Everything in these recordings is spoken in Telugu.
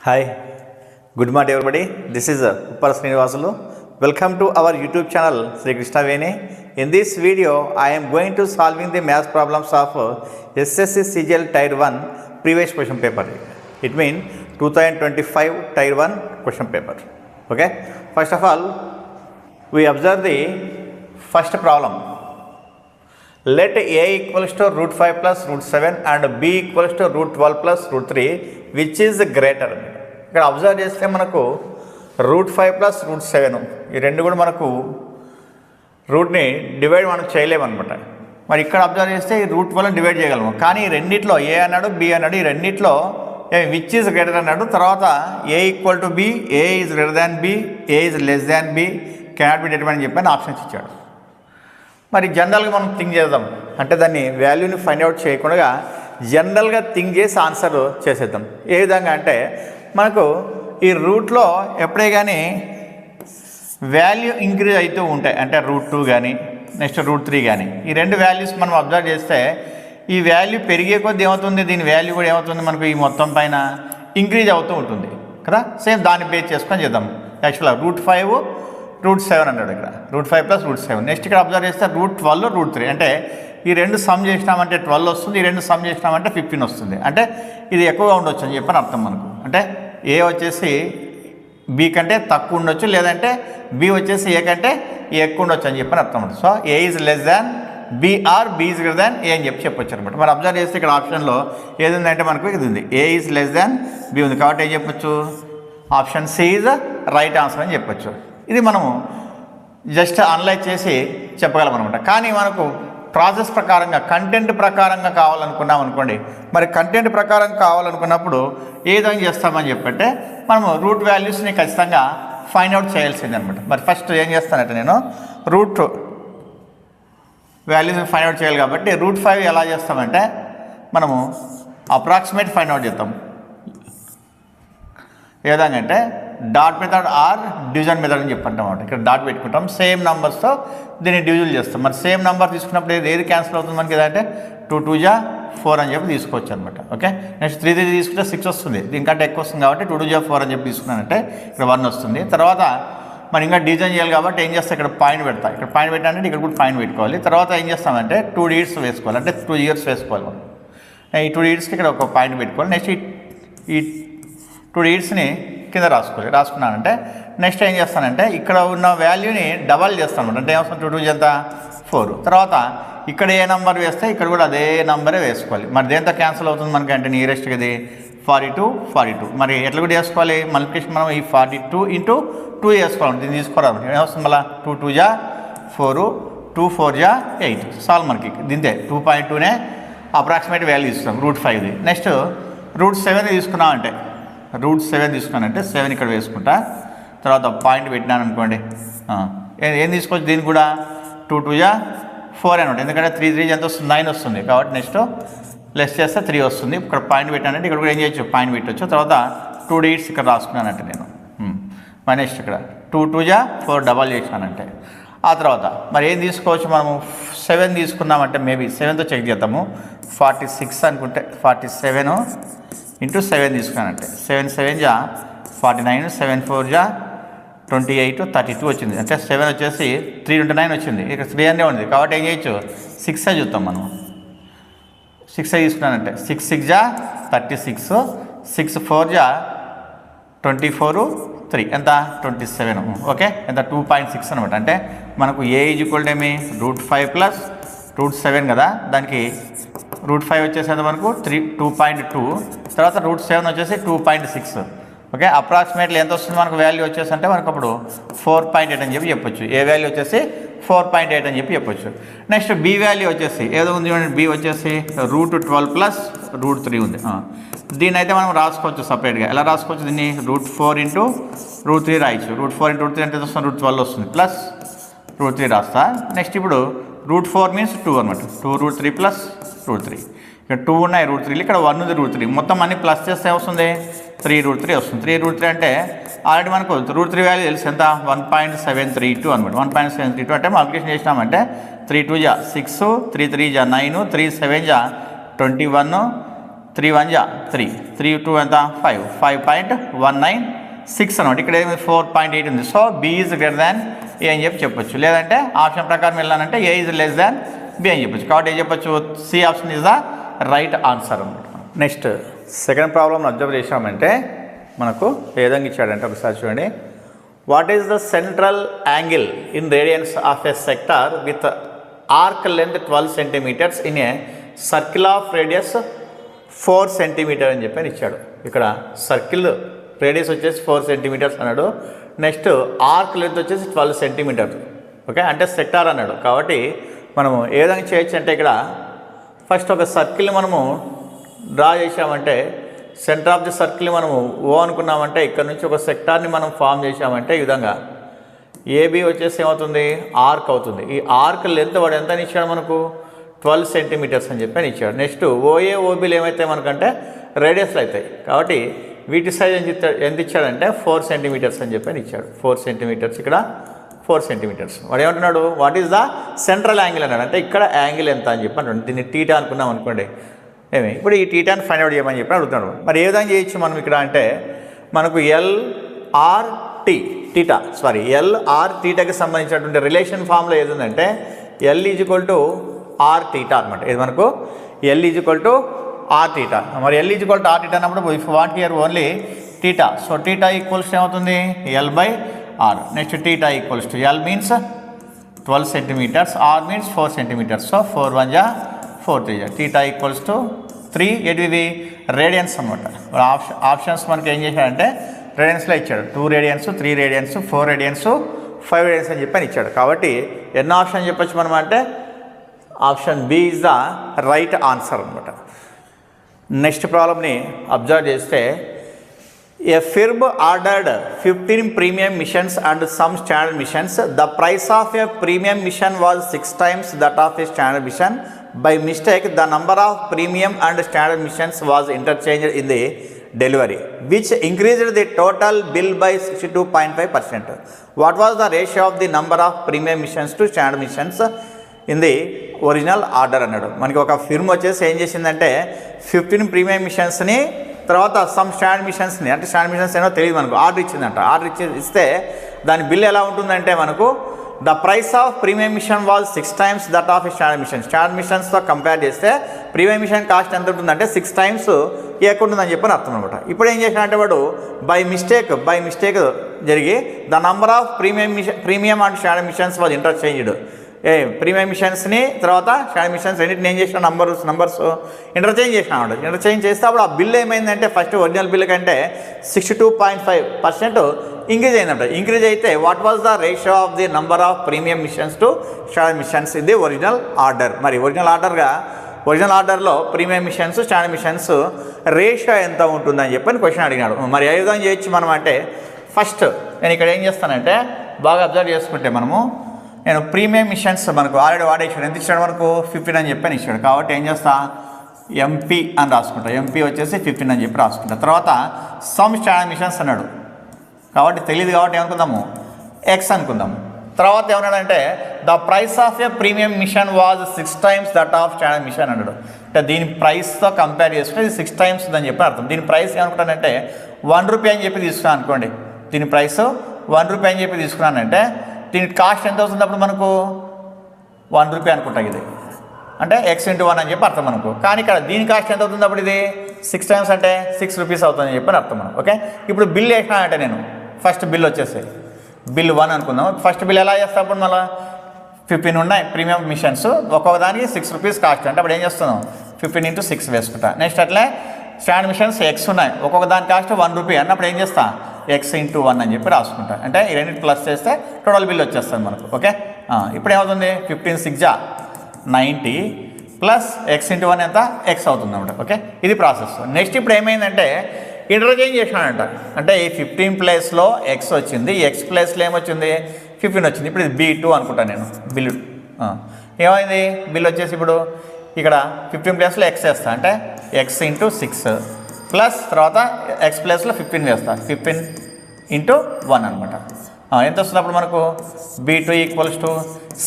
Hi, good morning everybody. This is Uppala Srinivasulu. Welcome to our YouTube channel Sri Krishna Vene. In this video, I am going to solving the math problems of SSC CGL Tier 1 previous question paper. It means 2025 Tier 1 question paper. Okay. First of all, we observe the first problem. Let a equals to root 5 plus root 7 and b equals to root 12 plus root 3 which is greater. ఇక్కడ అబ్జర్వ్ చేస్తే మనకు రూట్ 5 ప్లస్ రూట్ 7 ఈ రెండు కూడా మనకు రూట్ని డివైడ్ మనం చేయలేమన్నమాట. మరి ఇక్కడ అబ్జర్వ్ చేస్తే ఈ రూట్ 12 డివైడ్ చేయగలము, కానీ ఈ రెండిట్లో ఏ అన్నాడు బి అన్నాడు, ఈ రెండిట్లో విచ్ ఈజ్ గ్రేటర్ అన్నాడు. తర్వాత a equal to b, a is greater than b, a is less than b, cannot be determine అని చెప్పి ఆప్షన్స్ ఇచ్చాడు. మరి జనరల్గా మనం థింక్ చేద్దాం, అంటే దాన్ని వాల్యూని ఫైండ్ అవుట్ చేయకుండా జనరల్గా థింక్ చేసి ఆన్సర్ చేసేద్దాం. ఏ విధంగా అంటే మనకు ఈ రూట్లో ఎప్పుడే కానీ వాల్యూ ఇంక్రీజ్ అవుతూ ఉంటాయి, అంటే రూట్ 2 కానీ నెక్స్ట్ రూట్ 3 కానీ ఈ రెండు వాల్యూస్ మనం అబ్జర్వ్ చేస్తే ఈ వాల్యూ పెరిగే కొద్ది ఏమవుతుంది, దీని వాల్యూ కూడా ఏమవుతుంది మనకు ఈ మొత్తం పైన ఇంక్రీజ్ అవుతూ ఉంటుంది కదా. సేమ్ దాన్ని బేస్ చేసుకొని చేద్దాం. యాక్చువల్గా రూట్ 5 రూట్ 7 అన్నాడు, ఇక్కడ రూట్ 5 ప్లస్ రూట్ 7. నెక్స్ట్ ఇక్కడ అబ్జర్వ్ చేస్తే రూట్ 12 రూట్ 3, అంటే ఈ రెండు సమ్ చేసినామంటే 12 వస్తుంది, ఈ రెండు సమ్ చేసినామంటే 15 వస్తుంది. అంటే ఇది ఎక్కువగా ఉండొచ్చు అని చెప్పని అర్థం మనకు. అంటే ఏ వచ్చేసి బి కంటే తక్కువ ఉండొచ్చు, లేదంటే బి వచ్చేసి ఏ కంటే ఎక్కువ ఉండొచ్చు అని చెప్పని అర్థం ఉంటుంది. So a is less than b or b is greater than a అని చెప్పొచ్చు అనమాట. మరి అబ్జర్వ్ చేస్తే ఇక్కడ ఆప్షన్లో ఏది ఉందంటే మనకు ఇది ఉంది, A is less than B ఉంది, కాబట్టి ఏం చెప్పొచ్చు, option C is right answer అని చెప్పొచ్చు. ఇది మనము జస్ట్ అనలైజ్ చేసి చెప్పగలం అనమాట. కానీ మనకు ప్రాసెస్ ప్రకారంగా కంటెంట్ ప్రకారంగా కావాలనుకున్నాం అనుకోండి, మరి కంటెంట్ ప్రకారం కావాలనుకున్నప్పుడు ఏ విధంగా చేస్తామని చెప్పంటే మనము రూట్ వాల్యూస్ని ఖచ్చితంగా ఫైండ్ అవుట్ చేయాల్సింది అనమాట. మరి ఫస్ట్ ఏం చేస్తానంటే నేను రూట్ వాల్యూస్ని ఫైండ్ అవుట్ చేయాలి కాబట్టి రూట్ 5 ఎలా చేస్తామంటే మనము అప్రాక్సిమేట్ ఫైండ్ అవుట్ చేస్తాం. ఏ విధంగా అంటే dot method or division method అని చెప్పంటాం అన్నమాట. ఇక్కడ డాట్ పెట్టుకుంటాం, సేమ్ నెంబర్స్తో దీన్ని డివిజన్ చేస్తాం. మరి సేమ్ నెంబర్ తీసుకున్నప్పుడు ఏది క్యాన్సిల్ అవుతుంది మనకి, ఏదంటే 2 2 జా 4 అని చెప్పి తీసుకోవచ్చు అనమాట. ఓకే, నెక్స్ట్ 3 3 తీసుకుంటే 6 వస్తుంది, దీనికంటే ఎక్కువ వస్తుంది కాబట్టి 2 2 జా 4 అని చెప్పి తీసుకున్నానంటే ఇక్కడ 1 వస్తుంది. తర్వాత మరి ఇంకా డివిజన్ చేయాలి కాబట్టి ఏం చేస్తా, ఇక్కడ పాయింట్ పెడతా, ఇక్కడ పాయింట్ పెట్టాలంటే ఇక్కడ కూడా పాయింట్ పెట్టుకోవాలి. తర్వాత ఏం చేస్తామంటే 2 digits వేసుకోవాలి, అంటే 2 years వేసుకోవాలి మనం. ఈ 2 digitsకి ఇక్కడ ఒక పాయింట్ పెట్టుకోవాలి. నెక్స్ట్ ఈ 2 digitsని కింద రాసుకున్నానంటే నెక్స్ట్ ఏం చేస్తానంటే ఇక్కడ ఉన్న వాల్యూని డబల్ చేస్తాను, అంటే ఏమవుతుంది 2 2 ఎంత 4. తర్వాత ఇక్కడ ఏ నెంబర్ వేస్తే ఇక్కడ కూడా అదే నెంబరే వేసుకోవాలి. మరి దేంతో క్యాన్సిల్ అవుతుంది మనకి అంటే నియరెస్ట్గా ఇది 42. మరి ఎట్లా కూడా వేసుకోవాలి మల్టిప్లికేషన్, మనం ఈ 42 ఇంటూ 2 వేసుకోవాలి, దీన్ని తీసుకోవాలి. ఏమొస్తుంది మళ్ళీ 2 2 జా 4, 2 4 జా 8 సాల్వ్ మనకి దీంతే 2.2నే అప్రాక్సిమేట్ వాల్యూ ఇస్తాం రూట్ 5ది. నెక్స్ట్ రూట్ 7 తీసుకున్నామంటే రూట్ 7 తీసుకున్నానంటే 7 ఇక్కడ వేసుకుంటా, తర్వాత పాయింట్ పెట్టినాను అనుకోండి, ఏం తీసుకోవచ్చు దీనికి కూడా 2 2 జా 4 అనమాట. ఎందుకంటే 3 3 ఎంత వస్తుంది 9 వస్తుంది, కాబట్టి నెక్స్ట్ లెస్ చేస్తే 3 వస్తుంది. ఇక్కడ పాయింట్ పెట్టానంటే ఇక్కడ కూడా ఏం చేయొచ్చు పాయింట్ పెట్టవచ్చు. తర్వాత 2 digits ఇక్కడ రాసుకున్నానంటే నేను నెక్స్ట్ ఇక్కడ 2 2 జా 4 డబల్ చేసినానంటే. ఆ తర్వాత మరి ఏం తీసుకోవచ్చు మనము 7 తీసుకున్నామంటే మేబీ 7తో చెక్ చేద్దాము, 46 అనుకుంటే 47 ఇంటూ 7 తీసుకున్నానంటే 7 7 జా 49, 7 4 జా 28, 32 వచ్చింది. అంటే 7 వచ్చేసి 329 వచ్చింది, ఇక్కడ 3 అనే ఉంది కాబట్టి ఏం చేయొచ్చు 6 చూద్దాం మనం. 6 తీసుకున్నానంటే 6 6 జా 36, 6 4 జా 24, 3 ఎంత 27. ఓకే, ఎంత 2.6 అనమాట. అంటే మనకు ఏ ఈజ్ ఈక్వల్ టు ఏమి రూట్ 5 ప్లస్ రూట్ 7 కదా, దానికి రూట్ 5 వచ్చేసి మనకు 2.2, తర్వాత రూట్ 7 వచ్చేసి 2.6. ఓకే, అప్రాక్సిమేట్లీ ఎంత వస్తుంది మనకు వాల్యూ వచ్చేసి అంటే మనకు అప్పుడు 4.8 అని చెప్పొచ్చు. ఏ వాల్యూ వచ్చేసి 4.8 అని చెప్పొచ్చు. నెక్స్ట్ బి వాల్యూ వచ్చేసి ఏదో ఉంది, బి వచ్చేసి రూట్ 12 ప్లస్ రూట్ 3 ఉంది. దీన్ని అయితే మనం రాసుకోవచ్చు సపరేట్గా. ఎలా రాసుకోవచ్చు దీన్ని, రూట్ 4 ఇంటూ రూట్ 3 రాయొచ్చు. రూట్ 4 ఇంటూ రూట్ 3 అంటే వస్తుంది రూట్ 12 వస్తుంది, ప్లస్ రూట్ 3 రాస్తా. నెక్స్ట్ ఇప్పుడు రూట్ 4 మీన్స్ 2 అనమాట, 2 రూట్ 3 ప్లస్ రూట్ 3. ఇక్కడ 2 ఉన్నాయి రూట్ 3, ఇక్కడ 1 ఉంది రూట్ 3, మొత్తం అన్ని ప్లస్ చేస్తే వస్తుంది 3 రూట్ 3 వస్తుంది. 3 రూట్ 3 అంటే ఆల్రెడీ మనకు రూట్ 3 వాల్యూ తెలుసు ఎంత 1.732 అనమాట. 1.732 అంటే మల్టిప్లికేషన్ చేసినామంటే 3 2 జా 6, 3 3 జా 9, 3 7 జా 21, 3 1 3, 3 2 ఎంత 5, 5.196 అనమాట. ఇక్కడ ఏమి 4.8 ఉంది. So b is greater than a అని చెప్పొచ్చు. లేదంటే ఆప్షన్ ప్రకారం వెళ్ళానంటే a is less than b అని చెప్పొచ్చు. కాబట్టి ఏం చెప్పొచ్చు, C option is the right answer అనమాట. నెక్స్ట్ సెకండ్ ప్రాబ్లమ్ అబ్జర్వ్ చేసామంటే మనకు ఏ విధంగా ఇచ్చాడంటే ఒకసారి చూడండి. What is the central angle in radians of a sector with arc length 12 centimeters in a circle of radius 4 centimeter అని చెప్పి ఇచ్చాడు. ఇక్కడ సర్కిల్ రేడియస్ వచ్చేసి 4 సెంటీమీటర్స్ అన్నాడు. నెక్స్ట్ ఆర్క్ లెంత్ వచ్చేసి 12 సెంటీమీటర్స్. ఓకే, అంటే సెక్టార్ అన్నాడు. కాబట్టి మనము ఏ విధంగా చేయొచ్చు అంటే ఇక్కడ ఫస్ట్ ఒక సర్కిల్ని మనము డ్రా చేసామంటే సెంటర్ ఆఫ్ ది సర్కిల్ని మనము ఓ అనుకున్నామంటే ఇక్కడ నుంచి ఒక సెక్టార్ని మనం ఫామ్ చేసామంటే ఈ విధంగా ఏబి వచ్చేసి ఏమవుతుంది, ఆర్క్ అవుతుంది. ఈ ఆర్క్ లెంత్ వాడు ఎంత ఇచ్చాడు మనకు, 12 సెంటీమీటర్స్ అని చెప్పి ఇచ్చాడు. నెక్స్ట్ ఓఏ ఓబీలు ఏమైతే మనకంటే రేడియస్లు అవుతాయి. కాబట్టి వీటి సైజ్ ఎంత ఇచ్చాడంటే 4 సెంటీమీటర్స్ అని చెప్పి ఇచ్చాడు. 4 సెంటీమీటర్స్, ఇక్కడ 4 సెంటీమీటర్స్. వాడు ఏమంటున్నాడు, what is the central angle అన్నాడు. అంటే ఇక్కడ యాంగిల్ ఎంత అని చెప్పి అంటున్నాడు. దీన్ని టీటా అనుకున్నాం అనుకోండి. ఇప్పుడు ఈ టీటాని ఫైండ్ అవుట్ చేయమని చెప్పి అడుగుతున్నాడు. మరి ఏ విధంగా చేయొచ్చు మనం ఇక్కడ అంటే మనకు ఎల్ఆర్ టీటాకి సంబంధించినటువంటి రిలేషన్ ఫామ్లో ఏది ఉందంటే L is equal to r theta అనమాట. ఇది మనకు L is equal to r theta. మరి L is equal to r theta అన్నప్పుడు if want here only theta, so theta equals ఏమవుతుంది, L by r. Next theta equals to L means 12 centimeters, r means 4 centimeters. So 4 1 4 3 theta equals to 3. ఇది రేడియన్స్ అనమాట. ఆప్షన్స్ మనకి ఏం చేశాడంటే రేడియన్స్లో ఇచ్చాడు. 2 రేడియన్స్, 3 రేడియన్స్, 4 రేడియన్స్, 5 రేడియన్స్ అని చెప్పి ఇచ్చాడు. కాబట్టి ఎన్నో ఆప్షన్ చెప్పొచ్చు మనం అంటే option B is the right answer అనమాట. నెక్స్ట్ ప్రాబ్లమ్ని అబ్జర్వ్ చేస్తే a firm ordered 15 premium machines and some standard machines. The price of a premium machine was 6 times that of a standard machine. By mistake, the number of premium and standard missions was interchanged in the delivery, which increased the total bill by 62.5%. What was the ratio of the number of premium missions to standard missions in the original order అన్నాడు. మనకి ఒక ఫిర్మ్ వచ్చేసి ఏం చేసిందంటే 15 ప్రీమియం మిషన్స్ని తర్వాత సమ్ స్టాండర్డ్ మిషన్స్ని, అంటే స్టాండర్డ్ మిషన్స్ ఏమో తెలియదు మనకు, ఆర్డర్ ఇచ్చిందంట. ఆర్డర్ ఇస్తే దాని బిల్ ఎలా ఉంటుందంటే మనకు the price of premium machine was 6 times that of standard machine. Standard మిషన్స్తో కంపేర్ చేస్తే ప్రీమియం మిషన్ కాస్ట్ ఎంత ఉంటుందంటే 6 times ఎక్కువ ఉంటుందని చెప్పని అర్థం అనమాట. ఇప్పుడు ఏం చేశాడంటే వాడు బై మిస్టేక్ జరిగి the number of premium and standard machines was interchanged. Premium మిషన్స్ని తర్వాత స్టాండర్డ్ మిషన్స్ రెండింటిని ఏం చేసిన నంబర్స్ ఇంటర్చేంజ్ చేసినాడు. ఇంటర్చేంజ్ చేస్తే అప్పుడు ఆ బిల్ ఏమైందంటే ఫస్ట్ ఒరిజినల్ బిల్ కంటే 62.5% ఇంక్రీజ్ అయిందంట. ఇంక్రీజ్ అయితే what was the ratio of the number of premium machines to standard machines ఇది ఒరిజినల్ ఆర్డర్. మరి ఒరిజినల్ ఆర్డర్లో premium machines standard machines ratio ఎంత ఉంటుందని చెప్పని క్వశ్చన్ అడిగినాడు. మరి ఏ విధంగా చేయొచ్చు మనం అంటే ఫస్ట్ నేను ఇక్కడ ఏం చేస్తానంటే బాగా అబ్జర్వ్ చేసుకుంటే నేను ప్రీమియం మిషన్స్ మనకు ఆల్రెడీ వాడేసాడు. ఎంత ఇచ్చాడు మనకు 15 అని చెప్పని ఇచ్చాడు. కాబట్టి ఏం చేస్తా, ఎంపీ అని రాసుకుంటా. ఎంపీ వచ్చేసి 15 అని చెప్పి రాసుకుంటా. తర్వాత సమ్ స్టాండర్డ్ మిషన్స్ అన్నాడు. కాబట్టి తెలియదు కాబట్టి ఏమనుకుందాము, ఎక్స్ అనుకుందాము. తర్వాత ఏమన్నాడంటే the price of a premium machine was 6 times that of standard machine అన్నాడు. అంటే దీని ప్రైస్తో కంపేర్ చేసుకుంటే ఇది 6 times అని చెప్పి అర్థం. దీని ప్రైస్ ఏమనుకుంటానంటే 1 రూపీ అని చెప్పి తీసుకున్నాను అనుకోండి. దీని ప్రైస్ 1 రూపీ అని చెప్పి తీసుకున్నానంటే దీని కాస్ట్ ఎంత అవుతుంది అప్పుడు మనకు 1 రూపీ అనుకుంటా. ఇది అంటే x × 1 అని చెప్పి అర్థం మనకు. కానీ ఇక్కడ దీని కాస్ట్ ఎంత అవుతుంది అప్పుడు ఇది 6 times అంటే 6 రూపీస్ అవుతుందని చెప్పి అర్థం మనకు. ఓకే, ఇప్పుడు బిల్ వేసినా అంటే నేను ఫస్ట్ బిల్ వచ్చేసి బిల్ 1 అనుకుందాం. ఫస్ట్ బిల్ ఎలా చేస్తా అప్పుడు మళ్ళీ 15 ఉన్నాయి ప్రీమియం మిషన్స్, ఒక్కొక్క దానికి 6 రూపీస్ కాస్ట్. అంటే అప్పుడు ఏం చేస్తున్నాం 15 × 6 వేసుకుంటా. నెక్స్ట్ అట్లే స్టాండర్డ్ మిషన్స్ ఎక్స్ ఉన్నాయి, ఒక్కొక్క దాని కాస్ట్ 1 రూపీ అన్నప్పుడు ఏం చేస్తా x × 1 అని చెప్పి రాసుకుంటా. అంటే ఈ రెండింటి ప్లస్ చేస్తే టోటల్ బిల్ వచ్చేస్తుంది మనకు. ఓకే, ఇప్పుడు ఏమవుతుంది 15 6 90 ప్లస్ x × 1 ఎంత x అవుతుంది అన్నమాట. ఓకే, ఇది ప్రాసెస్. నెక్స్ట్ ఇప్పుడు ఏమైందంటే ఇంటర్చేంజ్ చేసినాడంట. అంటే ఈ 15 ప్లేస్లో x వచ్చింది, x ప్లేస్లో ఏమొచ్చింది 15 వచ్చింది. ఇప్పుడు ఇది B2 అనుకుంటాను నేను. బిల్లు ఏమైంది, బిల్ వచ్చేసి ఇప్పుడు ఇక్కడ 15 ప్లేస్లో x వేస్తా. అంటే x × 6 ప్లస్ తర్వాత x ప్లేస్లో 15 వేస్తా. 15 × 1 అనమాట. ఎంత వస్తుంది అప్పుడు మనకు B2 =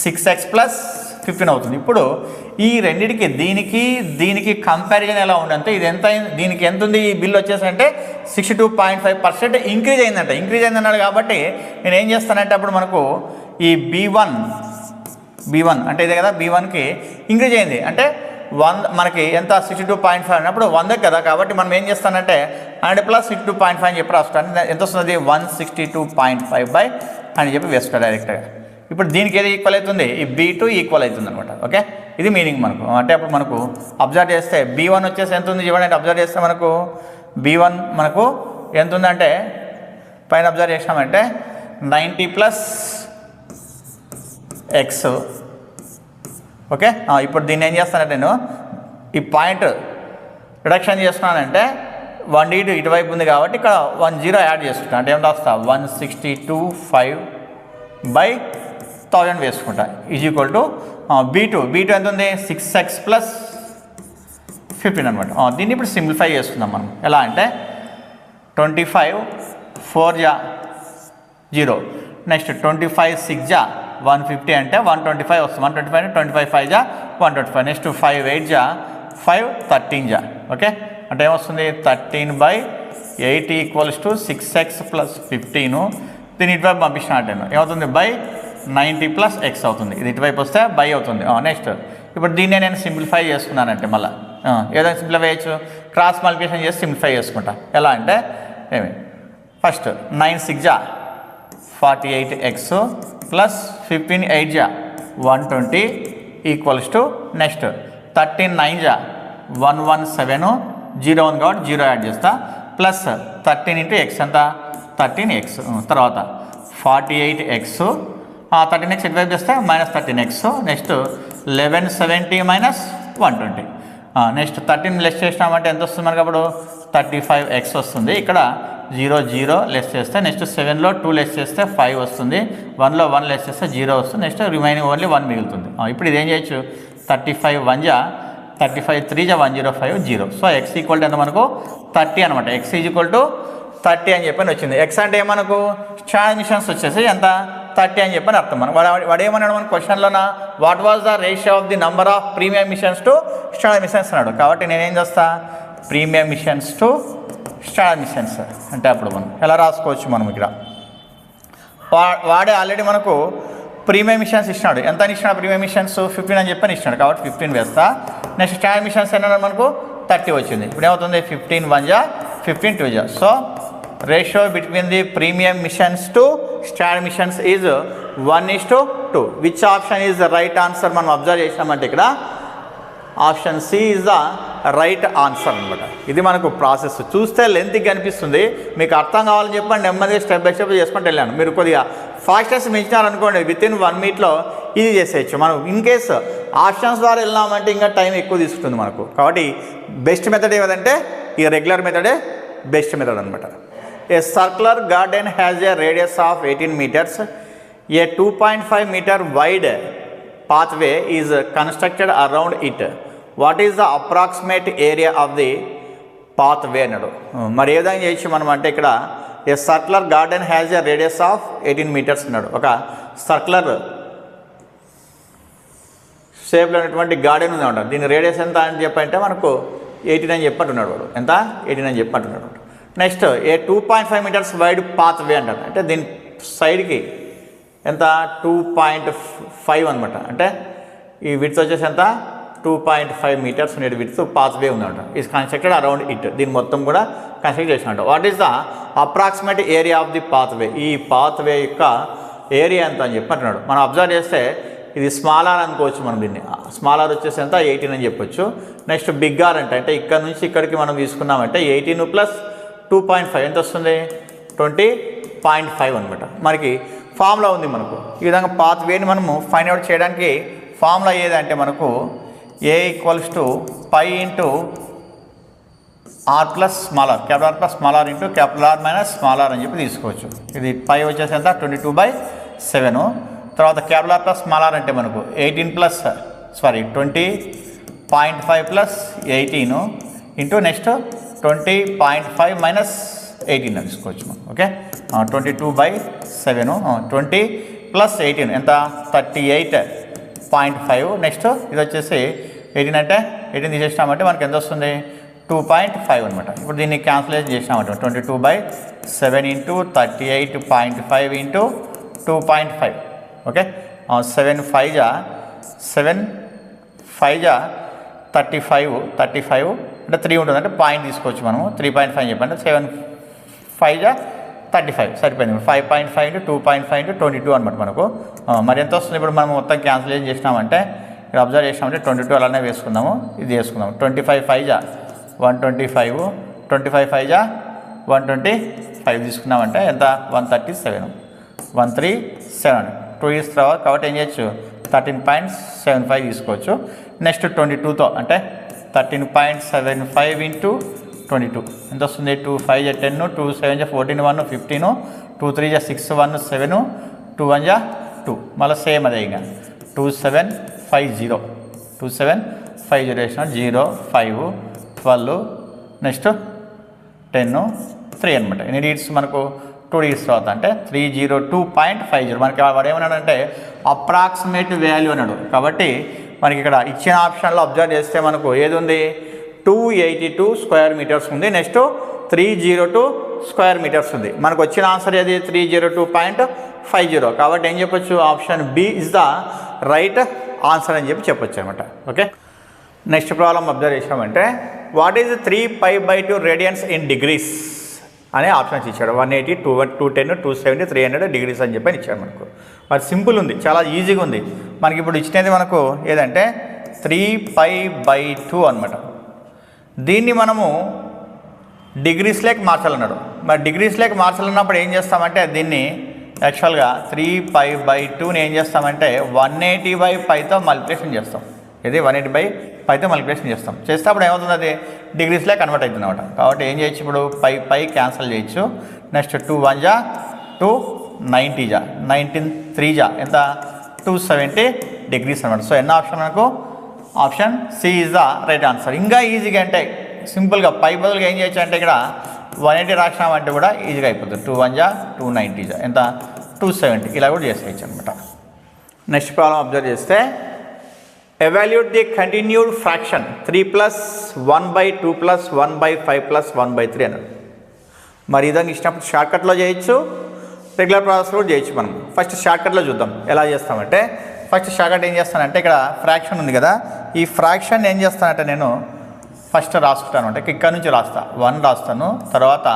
6x + 15 అవుతుంది. ఇప్పుడు ఈ రెండింటికి దీనికి కంపారిజన్ ఎలా ఉందంటే ఇది ఎంత అయింది, దీనికి ఎంత ఉంది ఈ బిల్ వచ్చేసి అంటే 62.5% ఇంక్రీజ్ అయిందంట. ఇంక్రీజ్ అయిందన్నాడు కాబట్టి నేను ఏం చేస్తానంటే అప్పుడు మనకు ఈ B1 అంటే ఇదే కదా, B1కి ఇంక్రీజ్ అయింది అంటే 100 మనకి ఎంత 62.5 అన్నప్పుడు 100 కదా, కాబట్టి మనం ఏం చేస్తానంటే 100 + 62.5 అని చెప్పి రాసుకోండి. ఎంత వస్తుంది 162.5 అని చెప్పి వేసుకోవాలి డైరెక్ట్గా. ఇప్పుడు దీనికి ఏది ఈక్వల్ అవుతుంది, ఈ B2 ఈక్వల్ అవుతుంది అనమాట. ఓకే, ఇది మీనింగ్ మనకు. అంటే అప్పుడు మనకు అబ్జర్వ్ చేస్తే B1 వచ్చేసి ఎంత ఉంది చూడండి. అబ్జర్వ్ చేస్తే మనకు B1 మనకు ఎంత ఉందంటే పైన అబ్జర్వ్ చేసినామంటే 90 + x. ఓకే, ఇప్పుడు దీన్ని ఏం చేస్తానంటే నేను ఈ పాయింట్ రిడక్షన్ చేస్తున్నానంటే 1 ఇటువైపు ఉంది కాబట్టి ఇక్కడ 10 యాడ్ చేసుకుంటా. అంటే ఏం రాస్తా 162.5/1000 వేసుకుంటా ఈజ్ ఈక్వల్ టు B2 ఎంత ఉంది 6x + 15 అనమాట. దీన్ని ఇప్పుడు సింప్లిఫై చేసుకుందాం మనం. ఎలా అంటే 25 4 0, నెక్స్ట్ 25 6 150 అంటే 125 వస్తుంది. 125 అంటే 25 5 125, నెక్స్ట్ 5 8 5 13 ఓకే, అంటే ఏమొస్తుంది 13/8 = 6x + 15. దీన్ని ఇటువైపు పంపించినట్టు ఏమవుతుంది 90 + x అవుతుంది. ఇది ఇటువైపు వస్తే బై అవుతుంది. నెక్స్ట్ ఇప్పుడు దీన్నే నేను సింప్లిఫై చేసుకున్నానంటే మళ్ళీ ఏదైనా సింప్లిఫై చేయొచ్చు, క్రాస్ మల్టిప్లికేషన్ చేసి సింప్లిఫై చేసుకుంటా. ఎలా అంటే ఏమి ఫస్ట్ 9 6 48x + 15 8 120 = నెక్స్ట్ 13 9 117 0 ఉంది కాబట్టి 0 యాడ్ చేస్తా ప్లస్ 13 × x ఎంత 13x. తర్వాత 48x 13x ఎటువైపు చేస్తే -13x. నెక్స్ట్ 1170 - 120. నెక్స్ట్ 13 లెస్ చేసినామంటే ఎంత వస్తుంది మనకు అప్పుడు 35x వస్తుంది. ఇక్కడ 0 0 లెస్ చేస్తే నెక్స్ట్ 7లో 2 లెస్ చేస్తే 5 వస్తుంది. 1లో 1 లెస్ చేస్తే 0 వస్తుంది. నెక్స్ట్ రిమైనింగ్ ఓన్లీ 1 మిగులుతుంది. ఇప్పుడు ఇదేం చేయొచ్చు 35 1 35 3 105 0. సో x ఈక్వల్ ఎంత మనకు 30 అనమాట. x ఈక్వల్ టు 30 అని చెప్పని వచ్చింది. x అంటే మనకు స్టాండర్డ్ ఎమిషన్స్ వచ్చేసి ఎంత 30 అని చెప్పని అర్థం. మనం వాడు ఏమన్నాడు మన క్వశ్చన్లోన what was the ratio of the number of premium emissions to standard machines అన్నాడు. కాబట్టి నేనేం చేస్తా premium emissions to standard machines అంటే అప్పుడు మనం ఎలా రాసుకోవచ్చు మనం ఇక్కడ వాడే ఆల్రెడీ మనకు ప్రీమియం ఎమిషన్స్ ఇచ్చినాడు. ఎంత అని ఇచ్చినాడు ప్రీమియం ఎమిషన్స్ 15 అని చెప్పని ఇచ్చినాడు కాబట్టి 15 వేస్తా. నెక్స్ట్ స్టాండర్డ్ ఎమిషన్స్ ఏమన్నా మనకు 30 వచ్చింది. ఇప్పుడు ఏమవుతుంది 15 1 15 2 so ratio between the premium emissions to standard emissions is 1:2. Which option is the right answer మనం అబ్జర్వ్ చేసినామంటే ఇక్కడ option C is the right answer అనమాట. ఇది మనకు ప్రాసెస్ చూస్తే లెంత్గా అనిపిస్తుంది, మీకు అర్థం కావాలని చెప్పండి నెమ్మదిగా స్టెప్ బై స్టెప్ చేసుకుంటూ వెళ్ళాను. మీరు కొద్దిగా ఫాస్టెస్ట్ మించినారనుకోండి వితిన్ 1 minute ఇది చేసేయచ్చు. మనం ఇన్ కేసు ఆప్షన్స్ ద్వారా వెళ్ళామంటే ఇంకా టైం ఎక్కువ తీసుకుంటుంది మనకు. కాబట్టి బెస్ట్ మెథడ్ ఏదంటే ఈ రెగ్యులర్ మెథడే బెస్ట్ మెథడ్ అనమాట. ఏ circular garden has a radius of 18 meters. A 2.5 meter wide pathway is constructed around it. What is the approximate area of the pathway అన్నాడు. మరి ఏ విధంగా చేయొచ్చు మనం అంటే ఇక్కడ ఏ circular garden has a radius of 18 meters అన్నాడు. ఒక సర్క్యులర్ షేప్లో ఉన్నటువంటి గార్డెన్ ఉంది అన్నమాట. దీని రేడియస్ ఎంత అని చెప్పంటే మనకు 18 అని చెప్పంటున్నాడు వాడు. ఎంత 18 అని చెప్పంటున్నాడు. నెక్స్ట్ ఏ 2.5 meters వైడ్ పాత్వే అంటారు. అంటే దీని సైడ్కి ఎంత 2.5 అనమాట. అంటే ఈ విడ్త్ వచ్చేసి ఎంత 2.5 meters ఉండే విడ్త్ పాత్వే ఉందన్నమాట. Is constructed around it. దీన్ని మొత్తం కూడా కన్స్ట్రక్ట్ చేసినట్టు. What is the approximate area of the pathway. ఈ పాత్వే యొక్క ఏరియా ఎంత అని చెప్పంటున్నాడు. మనం అబ్జర్వ్ చేస్తే ఇది స్మాల్ ఆర్ అనుకోవచ్చు. మనం దీన్ని స్మాల్ ఆర్ వచ్చేసి ఎంత 18 అని చెప్పొచ్చు. నెక్స్ట్ బిగ్ ఆర్ అంటే ఇక్కడ నుంచి ఇక్కడికి మనం తీసుకున్నామంటే 18 + 2.5 ఎంత వస్తుంది 20.5 అనమాట. మనకి ఫార్ములా ఉంది మనకు. ఈ విధంగా పాత్ వేని మనము ఫైండ్ అవుట్ చేయడానికి ఫార్ములా ఏదంటే మనకు A = π × r + small r, capital R + small r × capital R - small r అని చెప్పి తీసుకోవచ్చు. ఇది π వచ్చేసి ఎంత 22/7. తర్వాత క్యాపిటల్ R + స్మాల్ ఆర్ అంటే మనకు 20.5 + 18 ఇంటూ నెక్స్ట్ 20.5 - 18 అని తీసుకోవచ్చు మనం. ఓకే 22/7 20 + 18 ఎంత 0.5. నెక్స్ట్ ఇది వచ్చేసి 18 అంటే 18 తీసేసినామంటే మనకి ఎంత వస్తుంది 2.5 అనమాట. ఇప్పుడు దీన్ని క్యాన్సిలేట్ చేసినామంటే 22/7 ఇంటూ 38.5 ఇంటూ 2.5. ఓకే 7 5 జా 35 అంటే 3 ఉంటుంది అంటే పాయింట్ తీసుకోవచ్చు మనము 3.5 చెప్పండి 7 5 జా 35 సరిపోయింది. 5.5 ఇంటూ 2.5 ఇంటూ 22 అనమాట మనకు. మరి ఎంత వస్తుంది ఇప్పుడు మనం మొత్తం క్యాన్సిలేట్ చేసినామంటే ఇక్కడ అబ్జర్వ్ చేసినామంటే 22 అలానే వేసుకుందాము. ఇది వేసుకుందాము 25 5 జా 125 25 5 జా 125 తీసుకున్నామంటే ఎంత 137 2 ఇయర్స్ తర్వాత కాబట్టి ఏం చేయొచ్చు 13.75 తీసుకోవచ్చు. నెక్స్ట్ 22తో అంటే 13.75 ఇంటూ 22 ఎంత వస్తుంది 2 5 జా 10 2 7 జా 14 1 15 2 3 జా 6 1 7 2 1 జా 2 మళ్ళీ సేమ్ అదే ఇంకా 2750 వేసిన 0 5 12 నెక్స్ట్ 10 3 అనమాట. ఎన్ని డిజిట్స్ మనకు 2 డిజిట్స్ తర్వాత అంటే 302.50 మనకి వాడు ఏమన్నాడంటే అప్రాక్సిమేట్ వాల్యూ అన్నాడు. కాబట్టి మనకి ఇక్కడ ఇచ్చిన ఆప్షన్లో అబ్జర్వ్ చేస్తే మనకు ఏది ఉంది 282 స్క్వేర్ మీటర్స్ ఉంది. నెక్స్ట్ 302 స్క్వేర్ మీటర్స్ ఉంది. మనకు వచ్చిన ఆన్సర్ ఏది 302.50. కాబట్టి ఏం చెప్పొచ్చు option B is the right answer అని చెప్పొచ్చు అనమాట. ఓకే నెక్స్ట్ ప్రాబ్లం అబ్జర్వ్ చేసామంటే what is 3π/2 radians in degrees అనే ఆప్షన్స్ ఇచ్చాడు. 180 210 270 300 డిగ్రీస్ అని చెప్పి ఇచ్చాడు మనకు. మరి సింపుల్ ఉంది చాలా ఈజీగా ఉంది. మనకి ఇప్పుడు ఇచ్చినది మనకు ఏదంటే 3π/2 అనమాట. దీన్ని మనము డిగ్రీస్లోకి మార్చాలన్నాడు. మరి డిగ్రీస్లోకి మార్చాలన్నప్పుడు ఏం చేస్తామంటే దీన్ని యాక్చువల్గా 3π/2ని ఏం చేస్తామంటే 180/πతో మల్టిప్లికేషన్ చేస్తాం. ఇది 180/πతో మల్టిప్లికేషన్ చేస్తాం. చేస్తే అప్పుడు ఏమవుతుంది అది డిగ్రీస్లో కన్వర్ట్ అవుతుంది అనమాట. కాబట్టి ఏం చేయొచ్చు ఇప్పుడు పై క్యాన్సిల్ చేయొచ్చు. నెక్స్ట్ 2 1 జా 290 జా 19 3 జా ఎంత 270 డిగ్రీస్ అనమాట. సో ఎన్న ఆప్షన్ మనకు option C is the right answer. ఇంకా ఈజీగా అంటే సింపుల్గా పై బదులుగా ఏం చేయొచ్చు అంటే ఇక్కడ 180 రాసినామంటే కూడా ఈజీగా అయిపోతుంది. 2 1 జా 290 జా ఎంత 270 ఇలా కూడా చేసేయచ్చు అనమాట. నెక్స్ట్ ప్రాబ్లం అబ్జర్వ్ చేస్తే evaluate the continued fraction 3 plus 1/2 plus 1/5 plus 1/3 అన్నాడు. మరి ఇదంతా ఇచ్చినప్పుడు షార్ట్కట్లో చేయొచ్చు రెగ్యులర్ ప్రాసెస్ కూడా చేయొచ్చు. మనం ఫస్ట్ షార్ట్కట్లో చూద్దాం ఎలా చేస్తామంటే ఫస్ట్ షార్ట్కట్ ఏం చేస్తానంటే ఇక్కడ ఫ్రాక్షన్ ఉంది కదా ఈ ఫ్రాక్షన్ ఏం చేస్తానంటే నేను ఫస్ట్ రాసుకుంటాను అంటే ఇక్కడ నుంచి రాస్తా 1 రాస్తాను తర్వాత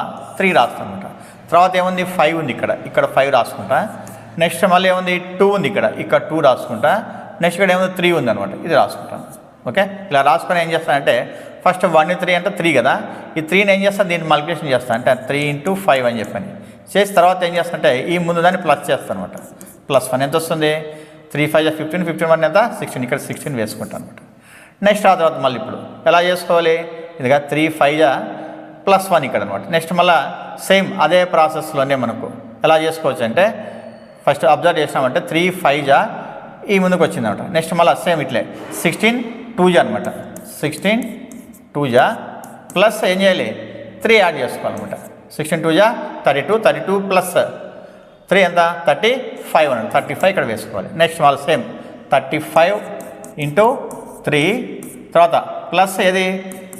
3 రాస్తాను అనమాట. తర్వాత ఏముంది 5 ఉంది ఇక్కడ 5 రాసుకుంటా. నెక్స్ట్ మళ్ళీ ఏముంది 2 ఉంది ఇక్కడ 2 రాసుకుంటా. నెక్స్ట్ ఇక్కడ ఏమో 3 ఉంది అనమాట ఇది రాసుకుంటాను. ఓకే ఇలా రాసుకొని ఏం చేస్తానంటే ఫస్ట్ 1 3 అంటే 3 కదా ఈ 3ని ఏం చేస్తాను దీన్ని మల్టిప్లికేషన్ చేస్తాను అంటే 3 × 5 అని చెప్పని చేసి తర్వాత ఏం చేస్తానంటే ఈ ముందు దాన్ని ప్లస్ చేస్తాను అనమాట. +1 ఎంత వస్తుంది 3 5 15 15 1 ఎంత 16 ఇక్కడ 16 వేసుకుంటాను అనమాట. నెక్స్ట్ ఆ తర్వాత మళ్ళీ ఇప్పుడు ఎలా చేసుకోవాలి ఇదిగా 3 5 +1 ఇక్కడ అనమాట. నెక్స్ట్ మళ్ళీ సేమ్ అదే ప్రాసెస్లోనే మనకు ఎలా చేసుకోవచ్చు అంటే ఫస్ట్ అబ్జర్వ్ చేసినామంటే 3 5 ఈ ముందుకు వచ్చింది అనమాట. నెక్స్ట్ మళ్ళీ సేమ్ ఇట్లే 16 2 అనమాట 16 2 ప్లస్ ఏం చేయాలి 3 యాడ్ చేసుకోవాలన్నమాట. 16 2 32 32 ప్లస్ 3 ఎంత 35 అన్నమాట 35 ఇక్కడ వేసుకోవాలి. నెక్స్ట్ మళ్ళీ సేమ్ 35 × 3 తర్వాత ప్లస్ ఏది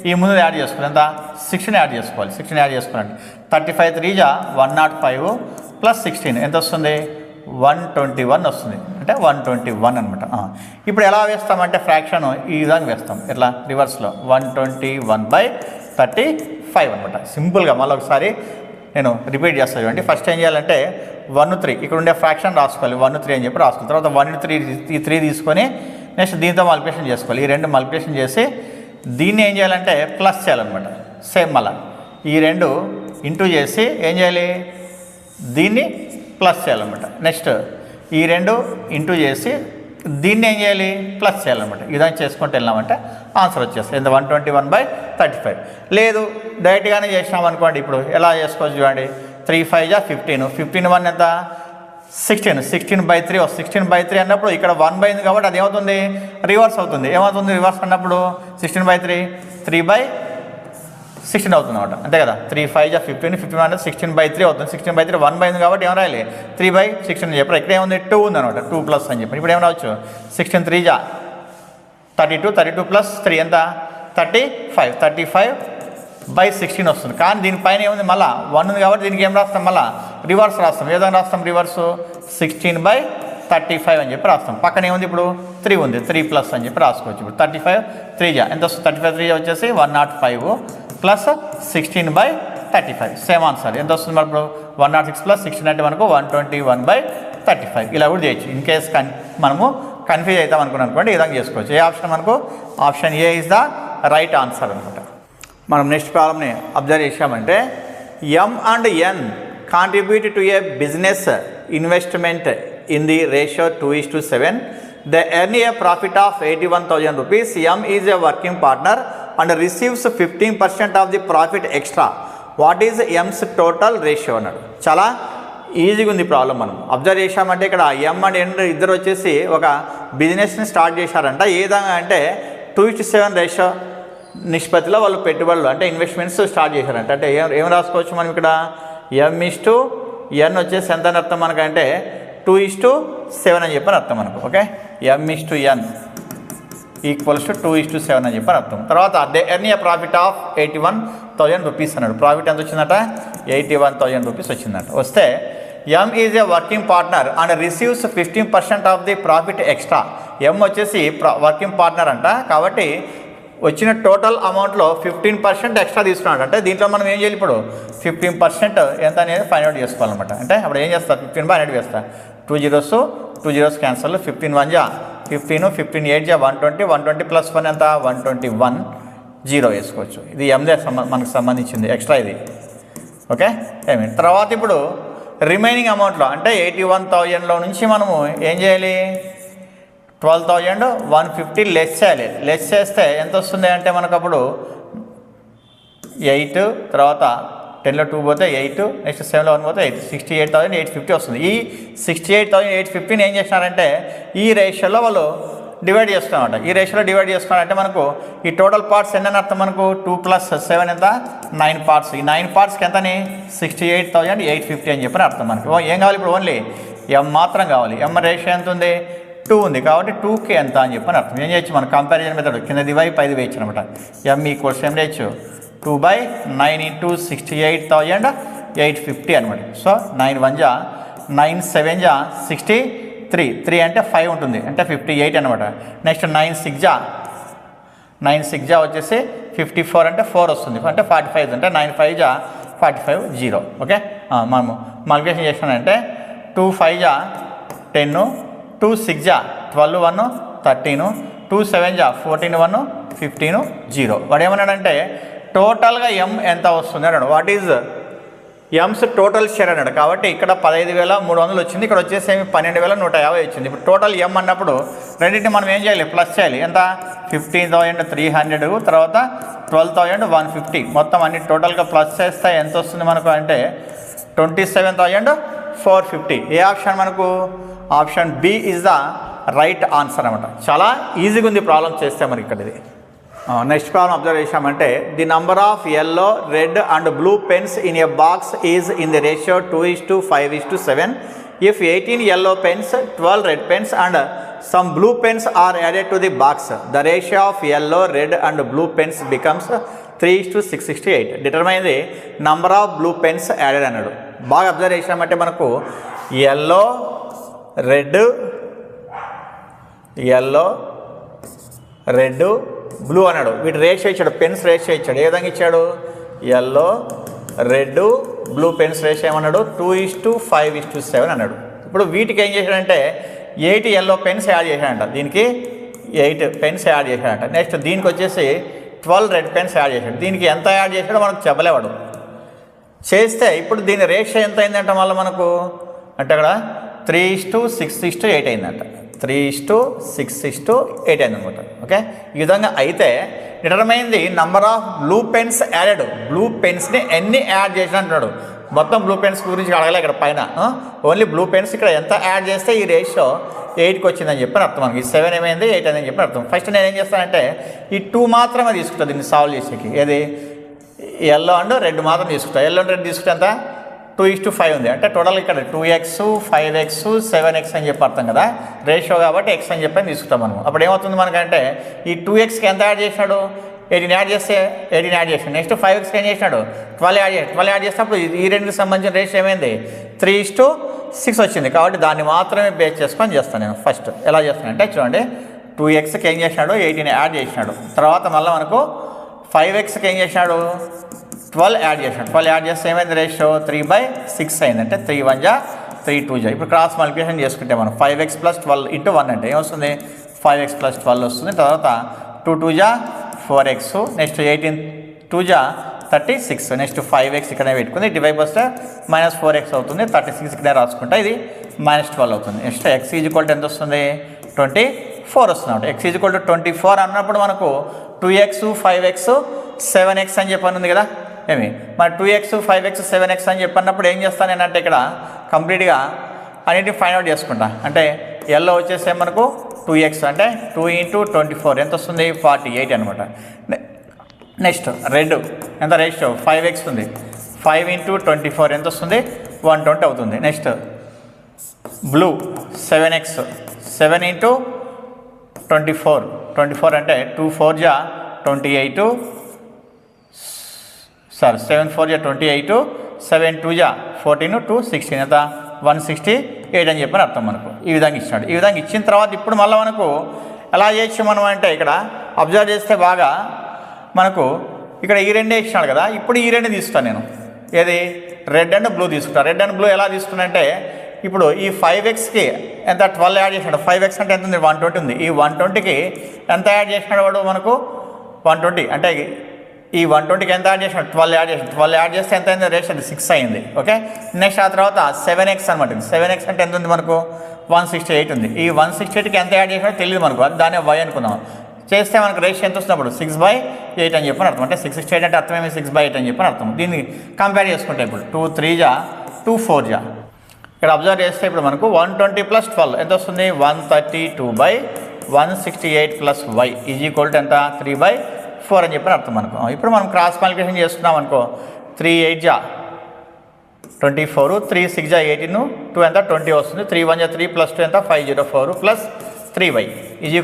ఈ ముందు యాడ్ చేసుకోవాలి ఎంత 16 యాడ్ చేసుకోవాలి 16 యాడ్ చేసుకోవాలండి 35 3 105 ప్లస్ 16 ఎంత వస్తుంది 121 వస్తుంది అంటే 121 అనమాట. ఇప్పుడు ఎలా వేస్తామంటే ఫ్రాక్షన్ ఈ విధంగా వేస్తాం ఎట్లా రివర్స్లో 121/35 అనమాట. సింపుల్గా మళ్ళీ ఒకసారి నేను రిపీట్ చేస్తాను చూడండి. ఫస్ట్ ఏం చేయాలంటే 1 3 ఇక్కడ ఉండే ఫ్రాక్షన్ రాసుకోవాలి 1 3 అని చెప్పి రాసుకోవాలి. తర్వాత 1 3 ఈ 3 తీసుకొని నెక్స్ట్ దీంతో మల్టిప్లికేషన్ చేసుకోవాలి. ఈ 2 మల్టిప్లికేషన్ చేసి దీన్ని ఏం చేయాలంటే ప్లస్ చేయాలన్నమాట. సేమ్ మళ్ళీ ఈ 2 ఇంటూ చేసి ఏం చేయాలి దీన్ని ప్లస్ చేయాలన్నమాట. నెక్స్ట్ ఈ 2 ఇంటూ చేసి దీన్ని ఏం చేయాలి ప్లస్ చేయాలన్నమాట. ఈ విధంగా చేసుకుంటూ వెళ్ళామంటే ఆన్సర్ వచ్చేస్తుంది ఎంత 121/35. లేదు డైరెక్ట్గానే చేసినాం అనుకోండి. ఇప్పుడు ఎలా చేసుకోవచ్చు చూడండి 3 5 15 15 1 ఎంత 16 16/3 16/3 అన్నప్పుడు ఇక్కడ 1 ఉంది కాబట్టి అది ఏమవుతుంది రివర్స్ అవుతుంది. ఏమవుతుంది రివర్స్ అన్నప్పుడు 16/3 3/16 16 అవుతుంది అనమాట, అంతే కదా. 3 5 జా 15, 15 అంటే 16/3 అవుతుంది. 16/3 1 ఉంది కాబట్టి ఏం రాయాలి 3/16 అని చెప్పారు. ఇక్కడ ఏముంది 2 ఉంది అనమాట, 2 ప్లస్ అని చెప్పి ఇప్పుడు ఏం రావచ్చు 16 3 జా 32, 32 ప్లస్ 3 ఎంత 35, 35/16 వస్తుంది. కానీ దీనిపైన ఏముంది మళ్ళీ 1 ఉంది కాబట్టి దీనికి ఏం రాస్తాం మళ్ళీ రివర్స్ రాస్తాం. ఏ విధంగా రాస్తాం రివర్స్ 16/35 అని చెప్పి రాస్తాం. పక్కన ఏముంది ఇప్పుడు 3 ఉంది, 3 ప్లస్ అని చెప్పి రాసుకోవచ్చు. ఇప్పుడు 35 3 జా ఎంత వస్తుంది 35 3 జా వచ్చేసి 105 ప్లస్ 16/35 సేమ్ ఆన్సర్ ఎంత వస్తుంది మరి ఇప్పుడు 106 ప్లస్ 16 అంటే మనకు 121/35 ఇలా కూడా చేయొచ్చు. ఇన్ కేస్ మనము కన్ఫ్యూజ్ అవుతాం అనుకోండి ఈ విధంగా చేసుకోవచ్చు. ఏ ఆప్షన్ మనకు option A is the right answer అనమాట. మనం నెక్స్ట్ ప్రాబ్లమ్ని అబ్జర్వ్ చేసామంటే M and N contribute to A business investment in the ratio 2:7. They earn a profit of 81,000 rupees. M is a working partner and receives 15% of the profit extra. What is M's total ratio అన్నాడు. చాలా ఈజీగా ఉంది ప్రాబ్లం. మనం అబ్జర్వ్ చేసామంటే ఇక్కడ M and N ఇద్దరు వచ్చేసి ఒక బిజినెస్ని స్టార్ట్ చేశారంట. ఏ విధంగా అంటే 2:7 రేషియో నిష్పత్తిలో వాళ్ళు పెట్టుబడులు అంటే ఇన్వెస్ట్మెంట్స్ స్టార్ట్ చేశారంట. అంటే ఏం రాసుకోవచ్చు మనం ఇక్కడ M/N వచ్చేసి ఎంత అని అర్థం మనకంటే 2:7 అని చెప్పని అర్థం మనకు. ఓకే, M/N ఈక్వల్స్ టు 2:7 అని చెప్పని అర్థం. తర్వాత they earn A profit of 81,000 rupees అన్నాడు. ప్రాఫిట్ ఎంత వచ్చిందట 81,000 రూపీస్ వచ్చిందట. వస్తే M is a working partner and receives 15% of the profit extra. M వచ్చేసి వర్కింగ్ పార్ట్నర్ అంట కాబట్టి వచ్చిన టోటల్ అమౌంట్లో 15% ఎక్స్ట్రా తీసుకున్నాడు. అంటే దీంట్లో మనం ఏం చేయాలి ఇప్పుడు 15% ఎంత అనేది ఫైండ్ అవుట్ చేసుకోవాలన్నమాట. అంటే అప్పుడు ఏం చేస్తా 15/100 వేస్తా. 2 zeros క్యాన్సల్. 15 1 జా 15, 15 8 జా 120, 120 ప్లస్ 1 ఎంత 121 0 వేసుకోవచ్చు. ఇది ఎందే మనకు సంబంధించింది ఎక్స్ట్రా ఇది. ఓకే తర్వాత ఇప్పుడు రిమైనింగ్ అమౌంట్లో అంటే 81,000లో నుంచి మనము ఏం చేయాలి 12,150 లెస్ చేయాలి. లెస్ చేస్తే ఎంత వస్తుంది అంటే మనకు అప్పుడు 8, తర్వాత 10లో 2 పోతే 8, నెక్స్ట్ 7లో 1 పోతే 8, 68,850 వస్తుంది. ఈ 68,850 ఏం చేసినారంటే ఈ రేషియోలో వాళ్ళు డివైడ్ చేస్తున్నామంట. ఈ రేషియోలో డివైడ్ చేసుకున్నారంటే మనకు ఈ టోటల్ పార్ట్స్ ఎన్ని అర్థం మనకు 2 + 7 ఎంత 9 పార్ట్స్. ఈ 9 పార్ట్స్కి ఎంతని 68,850 అని చెప్పని అర్థం మనకు. ఏం కావాలి ఇప్పుడు ఓన్లీ M మాత్రం కావాలి. M రేషియో ఎంత ఉంది 2 ఉంది కాబట్టి 2కి ఎంత అని చెప్పని అర్థం. ఏం చేయొచ్చు మనం కంపారిజన్ మెథడ్ కింద దివై పైది వేయచ్చు అనమాట. M ఈక్వల్స్ ఏం చేయొచ్చు 2/9 × 68,850 అనమాట. సో 9 1 జా 9 7 జా 63, 3 అంటే 5 ఉంటుంది అంటే 58 అనమాట. నెక్స్ట్ 9 6 జా వచ్చేసి 54 అంటే 4 వస్తుంది అంటే 45 అంటే 9 5 జా 45 0. ఓకే మనము మల్టిప్లికేషన్ చేసినానంటే 2 5 జా 10, 2 6 జా 12 1 13, 2 7 జా 14 1 15 0. వాడు ఏమన్నాడంటే టోటల్గా M ఎంత వస్తుంది అన్నాడు. What is M's total share అన్నాడు. కాబట్టి ఇక్కడ 15,300 వచ్చింది, ఇక్కడ వచ్చేసి 12,150 వచ్చింది. ఇప్పుడు టోటల్ M అన్నప్పుడు రెండింటిని మనం ఏం చేయాలి ప్లస్ చేయాలి. ఎంత 15,300 తర్వాత 12,150 మొత్తం అన్ని టోటల్గా ప్లస్ చేస్తే ఎంత వస్తుంది మనకు అంటే 27,450. ఏ ఆప్షన్ మనకు option B is the right answer అనమాట. చాలా ఈజీగా ఉంది ప్రాబ్లం చేస్తే మనకి ఇక్కడ ఇది. నెక్స్ట్ ప్రాబ్లం అబ్జర్వ్ చేసామంటే the number of yellow, red and blue pens in a box is in the ratio 2:5:7. If 18 yellow pens, 12 red pens and some blue pens are added to the box, the ratio of yellow, red and blue pens becomes 3:6:8. Determine the number of blue pens added అన్నాడు. బాగా అబ్జర్వ్ చేసామంటే మనకు yellow, red, బ్లూ అన్నాడు. వీటి రేషియో ఇచ్చాడు, పెన్స్ రేషియో ఇచ్చాడు. ఏ విధంగా ఇచ్చాడు yellow, red, blue pens ratio ఏమన్నాడు 2:5:7 అన్నాడు. ఇప్పుడు వీటికి ఏం చేశాడంటే 8 yellow పెన్స్ యాడ్ చేశాడంట. దీనికి 8 పెన్స్ యాడ్ చేశాడంట. నెక్స్ట్ దీనికి వచ్చేసి 12 రెడ్ పెన్స్ యాడ్ చేశాడు. దీనికి ఎంత యాడ్ చేశాడో మనకు చెప్పలేవాడు. చేస్తే ఇప్పుడు దీని రేషియో ఎంత అయిందంట మళ్ళీ మనకు అంటే అక్కడ 3:6:8 అయిందంట. 3:6:8 అయిందనమాట. ఓకే ఈ విధంగా అయితే determine the number of blue pens added. Blue పెన్స్ని ఎన్ని యాడ్ చేసిన అంటున్నాడు. మొత్తం బ్లూ పెన్స్ గురించి అడగలే ఇక్కడ పైన. ఓన్లీ బ్లూ పెన్స్ ఇక్కడ ఎంత యాడ్ చేస్తే ఈ రేషియో 8కి వచ్చిందని చెప్పని అర్థం. మనకి 7 ఏమైంది 8 అని చెప్పని అర్థం. ఫస్ట్ నేను ఏం చేస్తానంటే ఈ 2 మాత్రమే తీసుకుంటాను దీన్ని సాల్వ్ చేసేకి. ఏది ఎల్లో అండ్ రెడ్ మాత్రం తీసుకుంటా. ఎల్లో అండ్ రెడ్ తీసుకుంటే ఎంత 2:5 ఉంది. అంటే టోటల్ ఇక్కడ 2x 5x 7x అని చెప్పి అర్థం కదా, రేషియో కాబట్టి x అని చెప్పి తీసుకుంటాం మనం. అప్పుడు ఏమవుతుంది మనకంటే ఈ 2xకి ఎంత యాడ్ చేసినాడు, 18 యాడ్ చేస్తే 18 యాడ్ చేసాడు. నెక్స్ట్ 5xకి ఏం చేసినాడు, 12 యాడ్ చేసాడు. 12 యాడ్ చేసినప్పుడు ఈ రెండుకి సంబంధించిన రేషియో ఏమైంది 3:6 వచ్చింది. కాబట్టి దాన్ని మాత్రమే బేస్ చేసుకొని చేస్తాను నేను. ఫస్ట్ ఎలా చేస్తాను అంటే చూడండి, 2xకి ఏం చేసినాడు 18 యాడ్ చేసినాడు. తర్వాత మళ్ళీ మనకు 5xకి ఏం చేసినాడు 12 యాడ్ చేసినాడు. 12 యాడ్ చేస్తే ఏమైంది రేషియో 3/6 అయింది. అంటే 3 1 జా 3 2 జా. ఇప్పుడు క్రాస్ మల్టిప్లికేషన్ చేసుకుంటే మనం 5x + 12 × 1 అంటే ఏమొస్తుంది 5x + 12 వస్తుంది. తర్వాత 2 2 జా 4x, నెక్స్ట్ 18 2 జా 36, నెక్స్ట్ 5x ఇక్కడే పెట్టుకుంది, డివైడ్ చేస్తే -4x అవుతుంది. 36 ఇక్కడే రాసుకుంటా, ఇది -12 అవుతుంది. నెక్స్ట్ x = ఎంత వస్తుంది 24 వస్తుంది. x = 24 అన్నప్పుడు మనకు 2x 5x 7x అని చెప్పని ఉంది కదా. ఏమి మరి 2x 5x 7x అని చెప్పన్నప్పుడు ఏం చేస్తాను నేనంటే ఇక్కడ కంప్లీట్గా అన్నిటిని ఫైండ్ అవుట్ చేసుకుంటా. అంటే ఎల్లో వచ్చేసే మనకు 2x అంటే 2 × 24 ఎంత వస్తుంది 48 అనమాట. నెక్స్ట్ రెడ్ ఎంత రేషియో 5x ఉంది, 5 × 24 ఎంత వస్తుంది 120 అవుతుంది. నెక్స్ట్ బ్లూ 7x 7 × 24 అంటే 2 4 జా 28, 7 4 జా 28, 7 2 జా 14, 2 16 ఎంత 168 అని చెప్పని అర్థం మనకు. ఈ విధంగా ఇచ్చినాడు. ఈ విధంగా ఇచ్చిన తర్వాత ఇప్పుడు మళ్ళీ మనకు ఎలా చేయొచ్చు మనం అంటే ఇక్కడ అబ్జర్వ్ చేస్తే బాగా మనకు ఇక్కడ ఈ రెండే ఇచ్చినాడు కదా. ఇప్పుడు ఈ రెండే తీసుకుంటాను నేను, ఏది రెడ్ అండ్ బ్లూ తీసుకుంటాను. రెడ్ అండ్ బ్లూ ఎలా తీసుకున్నానంటే ఇప్పుడు ఈ 5xకి ఎంత 12 యాడ్ చేసినాడు. 5x అంటే ఎంత ఉంది 120 ఉంది. ఈ 120కి ఎంత యాడ్ చేసినాడు వాడు మనకు 120, అంటే ఈ 120కి ఎంత యాడ్ చేసినాడు 12 యాడ్ చేసినాడు. 12 యాడ్ చేస్తే ఎంత అయింది రేషియో 6 అయింది. ఓకే, నెక్స్ట్ ఆ తర్వాత 7x అనమాట. 7x అంటే ఎంత ఉంది మనకు 168 ఉంది. ఈ 168కి ఎంత యాడ్ చేసినాడో తెలియదు మనకు, అది దాన్ని y అనుకుందాం. చేస్తే మనకు రేషియో ఎంత వస్తున్నప్పుడు 6/8 అని చెప్పని అర్థం. అంటే 668 అంటే అర్థమేమి 6/8 అని చెప్పని అర్థం. దీన్ని కంపేర్ చేసుకుంటే ఇప్పుడు 2 3 జా 2 4 జా ఇక్కడ అబ్జర్వ్ చేస్తే ఇప్పుడు మనకు 120 + 12 ఎంత వస్తుంది 132/168 + y = ఎంత 3/4 అని చెప్పని అర్థం మనకు. ఇప్పుడు మనం క్రాస్ మల్టిప్లికేషన్ చేసుకున్నాం అనుకో, 3 8 జా 24, 3 6 జా 18, 2 ఎంత 20 వస్తుంది. 3 1 జా 3 + 2 ఎంత 504 + 3y =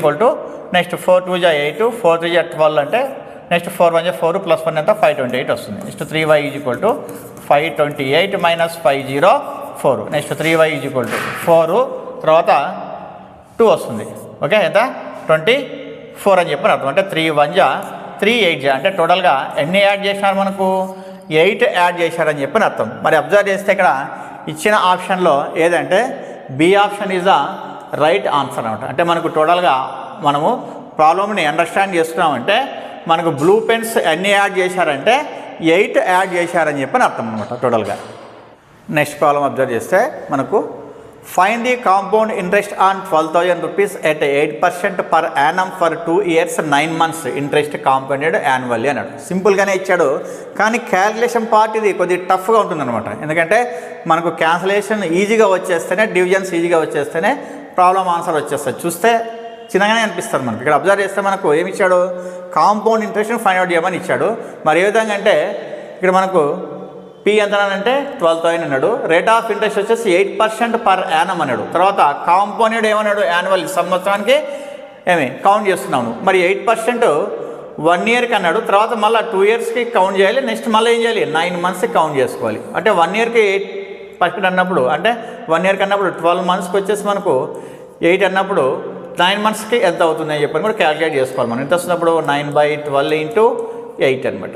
నెక్స్ట్ 4 2 జా 8, 4 3 జా 12 అంటే నెక్స్ట్ 4 1 జా 4 + 1 ఎంత 528 వస్తుంది. Next 3y = 528 - 504. నెక్స్ట్ 3y = 4 తర్వాత 2 వస్తుంది. ఓకే, ఎంత 24 అని చెప్పని అర్థం. అంటే 3 1 జా 3 8 జా అంటే టోటల్గా ఎన్ని యాడ్ చేసినారు మనకు 8 యాడ్ చేశారని చెప్పని అర్థం. మరి అబ్జర్వ్ చేస్తే ఇక్కడ ఇచ్చిన ఆప్షన్లో ఏదంటే B option is the right answer అనమాట. అంటే మనకు టోటల్గా మనము ప్రాబ్లమ్ని అండర్స్టాండ్ చేసుకున్నామంటే మనకు బ్లూ పెన్స్ ఎన్ని యాడ్ చేశారంటే 8 యాడ్ చేశారని చెప్పని అర్థం అనమాట టోటల్గా. నెక్స్ట్ ప్రాబ్లం అబ్జర్వ్ చేస్తే మనకు find the compound interest on 12,000 rupees at 8% per annum for 2 years 9 months interest compounded annually అన్నాడు. సింపుల్గానే ఇచ్చాడు, కానీ క్యాలిక్యులేషన్ పార్ట్ ఇది కొద్దిగా టఫ్గా ఉంటుందన్నమాట. ఎందుకంటే మనకు క్యాన్సలేషన్ ఈజీగా వచ్చేస్తేనే, డివిజన్స్ ఈజీగా వచ్చేస్తేనే ప్రాబ్లం ఆన్సర్ వచ్చేస్తుంది. చూస్తే చిన్నగానే అనిపిస్తుంది మనకి. ఇక్కడ అబ్జర్వ్ చేస్తే మనకు ఏమి ఇచ్చాడు, కాంపౌండ్ ఇంట్రెస్ట్ని ఫైండ్ అవుట్ చేయమని ఇచ్చాడు. మరి ఏ విధంగా అంటే ఇక్కడ మనకు పి ఎంత అంటే 12,000 అన్నాడు. రేట్ ఆఫ్ ఇంట్రెస్ట్ వచ్చేసి 8% పర్ యానం అన్నాడు. తర్వాత కాంపౌండెడ్ ఏమన్నాడు యాన్యువల్ సంవత్సరానికి ఏమి కౌంట్ చేస్తున్నాను. మరి 8% 1 yearకి అన్నాడు. తర్వాత మళ్ళీ 2 yearsకి కౌంట్ చేయాలి. నెక్స్ట్ మళ్ళీ ఏం చేయాలి 9 monthsకి కౌంట్ చేసుకోవాలి. అంటే 1 yearకి 8% అన్నప్పుడు, అంటే 1 yearకి అన్నప్పుడు 12 monthsకి వచ్చేసి మనకు 8 అన్నప్పుడు 9 monthsకి ఎంత అవుతుంది అని చెప్పని కూడా క్యాలిక్యులేట్ చేసుకోవాలి మనం. ఎంత వస్తున్నప్పుడు 9/12 × 8 అనమాట.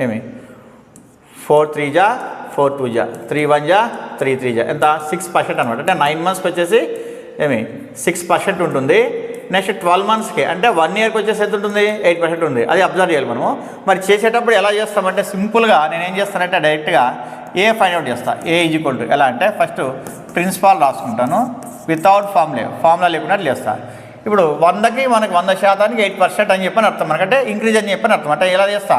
ఏమి 4 3 జా 4 2 జా 3 1 జా 3 3 జా ఎంత 6% అనమాట. అంటే 9 monthsకి వచ్చేసి ఏమి 6% ఉంటుంది. నెక్స్ట్ 12 monthsకి అంటే 1 yearకి వచ్చేసి ఎంత ఉంటుంది 8% ఉంది. అది అబ్జర్వ్ చేయాలి మనము. మరి చేసేటప్పుడు ఎలా చేస్తామంటే సింపుల్గా నేనేం చేస్తానంటే డైరెక్ట్గా ఏ ఫైండ్ అవుట్ చేస్తాను. ఏ = ఎలా అంటే ఫస్ట్ ప్రిన్సిపాల్ రాసుకుంటాను వితౌట్ ఫార్ములా లేకుండా చేస్తాను. ఇప్పుడు 100కి మనకు 100% 8% అని చెప్పని అర్థం. మనకంటే ఇంక్రీజ్ అని చెప్పని అర్థం. అంటే ఎలా చేస్తా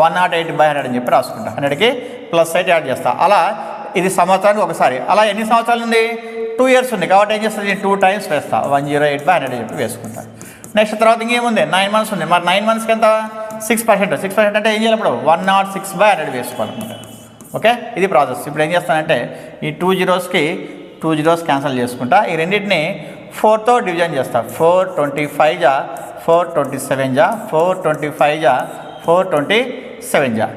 108/100 అని చెప్పి రాసుకుంటా. 100కి +8 యాడ్ చేస్తా. అలా ఇది సంవత్సరానికి ఒకసారి. అలా ఎన్ని సంవత్సరాలు ఉంది 2 years ఉంది. కాబట్టి ఏం చేస్తుంది 2 times వేస్తా 108/100 అని చెప్పి వేసుకుంటా. నెక్స్ట్ తర్వాత ఇంకేముంది 9 months ఉంది. మరి 9 monthsకి ఎంత 6%. 6% అంటే ఏం చేయాలి ఇప్పుడు 106/100 వేసుకోవాలన్నమాట. ఓకే, ఇది ప్రాసెస్. ఇప్పుడు ఏం చేస్తానంటే ఈ 2 zeros-కి 2 zeros క్యాన్సిల్ చేసుకుంటా. ఈ రెండింటిని 4తో డివిజన్ చేస్తా. 425 జా 427 జా 425 జా 427 జా.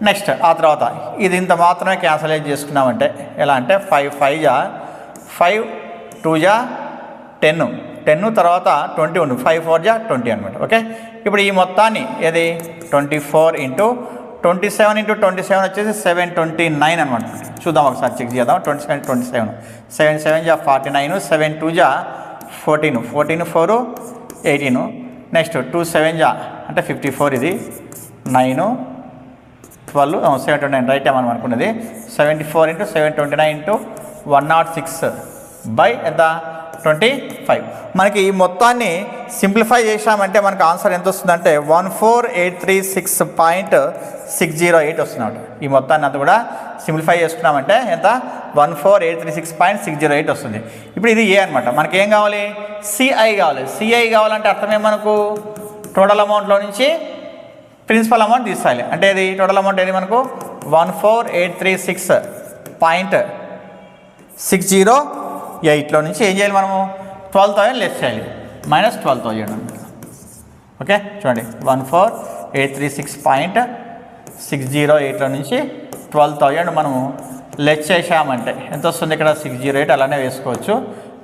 నెక్స్ట్ ఆ తర్వాత ఇది ఇంత మాత్రమే క్యాన్సలేట్ చేసుకున్నామంటే ఎలా అంటే 5 జా 5 2 జా 10 తర్వాత 20 ఉంది. 5 4 జా 20 అనమాట. ఓకే, ఇప్పుడు ఈ మొత్తాన్ని ఏది 24 × 27 × 27 వచ్చేసి 729 అనమాట. చూద్దాం ఒకసారి చెక్ చేద్దాం. 27 27 7 7 జా 49 7 2 జా 14 14 4 18. నెక్స్ట్ 2 7 జా అంటే 54, ఇది 9 12 729 రైట్ మనం అనుకున్నది. 74 × 729 × 106 ఎంత 25. మనకి ఈ మొత్తాన్ని సింప్లిఫై చేసామంటే మనకు ఆన్సర్ ఎంత వస్తుందంటే 14836.608 వస్తున్నాడు. ఈ మొత్తాన్ని అంతా కూడా సింప్లిఫై చేసుకున్నామంటే ఎంత 14836.608 వస్తుంది. ఇప్పుడు ఇది ఏ అనమాట. మనకి ఏం కావాలి, సిఐ కావాలి. సిఐ కావాలంటే అర్థమే మనకు టోటల్ అమౌంట్లో నుంచి ప్రిన్సిపల్ అమౌంట్ తీసుకోవాలి. అంటే ఇది టోటల్ అమౌంట్ ఏది మనకు 14836.608లో నుంచి ఏం చేయాలి మనము 12,000 లెస్ చేయాలి. -12,000 అనమాట. ఓకే చూడండి 14836.608లో నుంచి 12,000 మనము లెస్ చేసామంటే ఎంత వస్తుంది, ఇక్కడ 608 అలానే వేసుకోవచ్చు.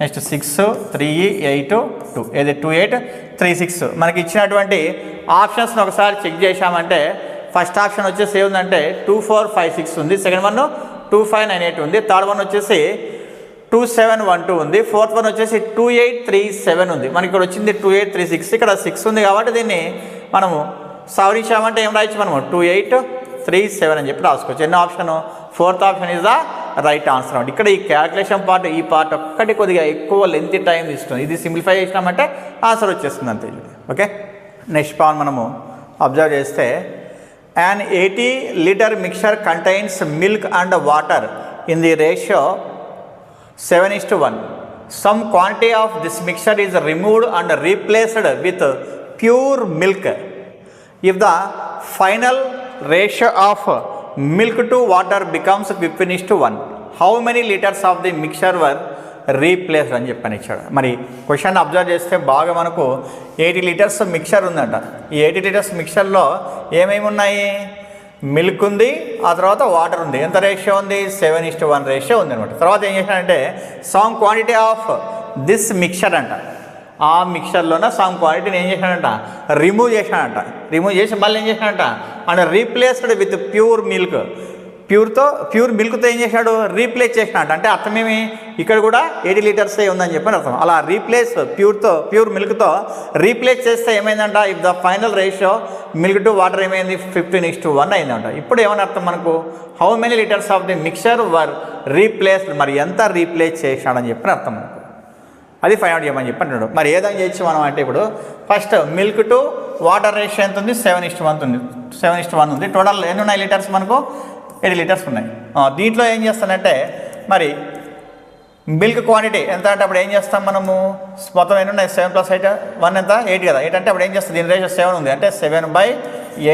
నెక్స్ట్ 6 3 8 2 ఏది 2836. మనకి ఇచ్చినటువంటి ఆప్షన్స్ని ఒకసారి చెక్ చేసామంటే ఫస్ట్ ఆప్షన్ వచ్చేసి ఏముందంటే 2456 ఉంది, సెకండ్ వన్ 2598 ఉంది, థర్డ్ వన్ వచ్చేసి 2712 ఉంది, ఫోర్త్ వన్ వచ్చేసి 2837 ఉంది. మనకి ఇక్కడ వచ్చింది 2836, ఇక్కడ 6 ఉంది కాబట్టి దీన్ని మనము సవరించామంటే ఏం రాయొచ్చు మనము 2837 అని చెప్పి రాసుకోవచ్చు. ఎన్నో option, fourth option is the right answer అనమాట. ఇక్కడ ఈ క్యాల్కులేషన్ పార్ట్ ఈ పార్ట్ ఒక్కటి కొద్దిగా ఎక్కువ లెంత్ టైం తీసుకుంది. ఇది సింప్లిఫై చేసినామంటే ఆన్సర్ వచ్చేస్తుంది అంతే. ఓకే, నెక్స్ట్ పాయింట్ మనము అబ్జర్వ్ చేస్తే an 80-liter mixture contains milk and water in the ratio 7:1. Some quantity of this mixture is removed and replaced with pure milk. If the final ratio of milk to water becomes 15:1, how many liters of the mixture were replaced అని చెప్పని ఇచ్చాడు. మరి క్వశ్చన్ అబ్జర్వ్ చేస్తే బాగా మనకు 80 లీటర్స్ మిక్చర్ ఉందంట. ఈ 80 లీటర్స్ మిక్చర్లో ఏమేమి ఉన్నాయి, మిల్క్ ఉంది, ఆ తర్వాత వాటర్ ఉంది. ఎంత రేషియో ఉంది, 7:1 రేషియో ఉంది అనమాట. తర్వాత ఏం చేశాడంటే some quantity of this mixture అంట, ఆ మిక్చర్లోన సమ్ క్వాంటిటీని ఏం చేశాడంట రిమూవ్ చేశాడంట. రిమూవ్ చేసి మళ్ళీ ఏం చేశాడంట and replaced with pure milk. Pure మిల్క్తో ఏం చేశాడు రీప్లేస్ చేసినట్టు. అంటే అర్థమేమి ఇక్కడ కూడా 80 లీటర్సే ఉందని చెప్పని అర్థం. అలా రీప్లేస్ ప్యూర్ మిల్క్తో రీప్లేస్ చేస్తే ఏమైందంట, if the final ratio milk to water ఏమైంది 15:1 అయిందంట. ఇప్పుడు ఏమని అర్థం మనకు, how many litres of the mixture were replaced, మరి ఎంత రీప్లేస్ చేశాడని చెప్పని అర్థం మనకు. అది ఫైండ్ అవుట్ చేయమని చెప్పి అంటున్నాడు. మరి ఏదైనా చేయొచ్చు మనం అంటే ఇప్పుడు first milk to water ratio ఎంత ఉంది, 7:1 ఉంది. 7:1 ఉంది. టోటల్ ఎన్ని ఉన్నాయి లీటర్స్ మనకు 80 లీటర్స్ ఉన్నాయి. దీంట్లో ఏం చేస్తానంటే మరి మిల్క్ క్వాంటిటీ ఎంత అంటే అప్పుడు ఏం చేస్తాం మనము, మొత్తం ఎన్ని ఉన్నాయి 7 + 8 1 ఎంత 8 కదా. 8 అంటే అప్పుడు ఏం చేస్తుంది, దీని రేషియో 7 ఉంది అంటే 7/8 ×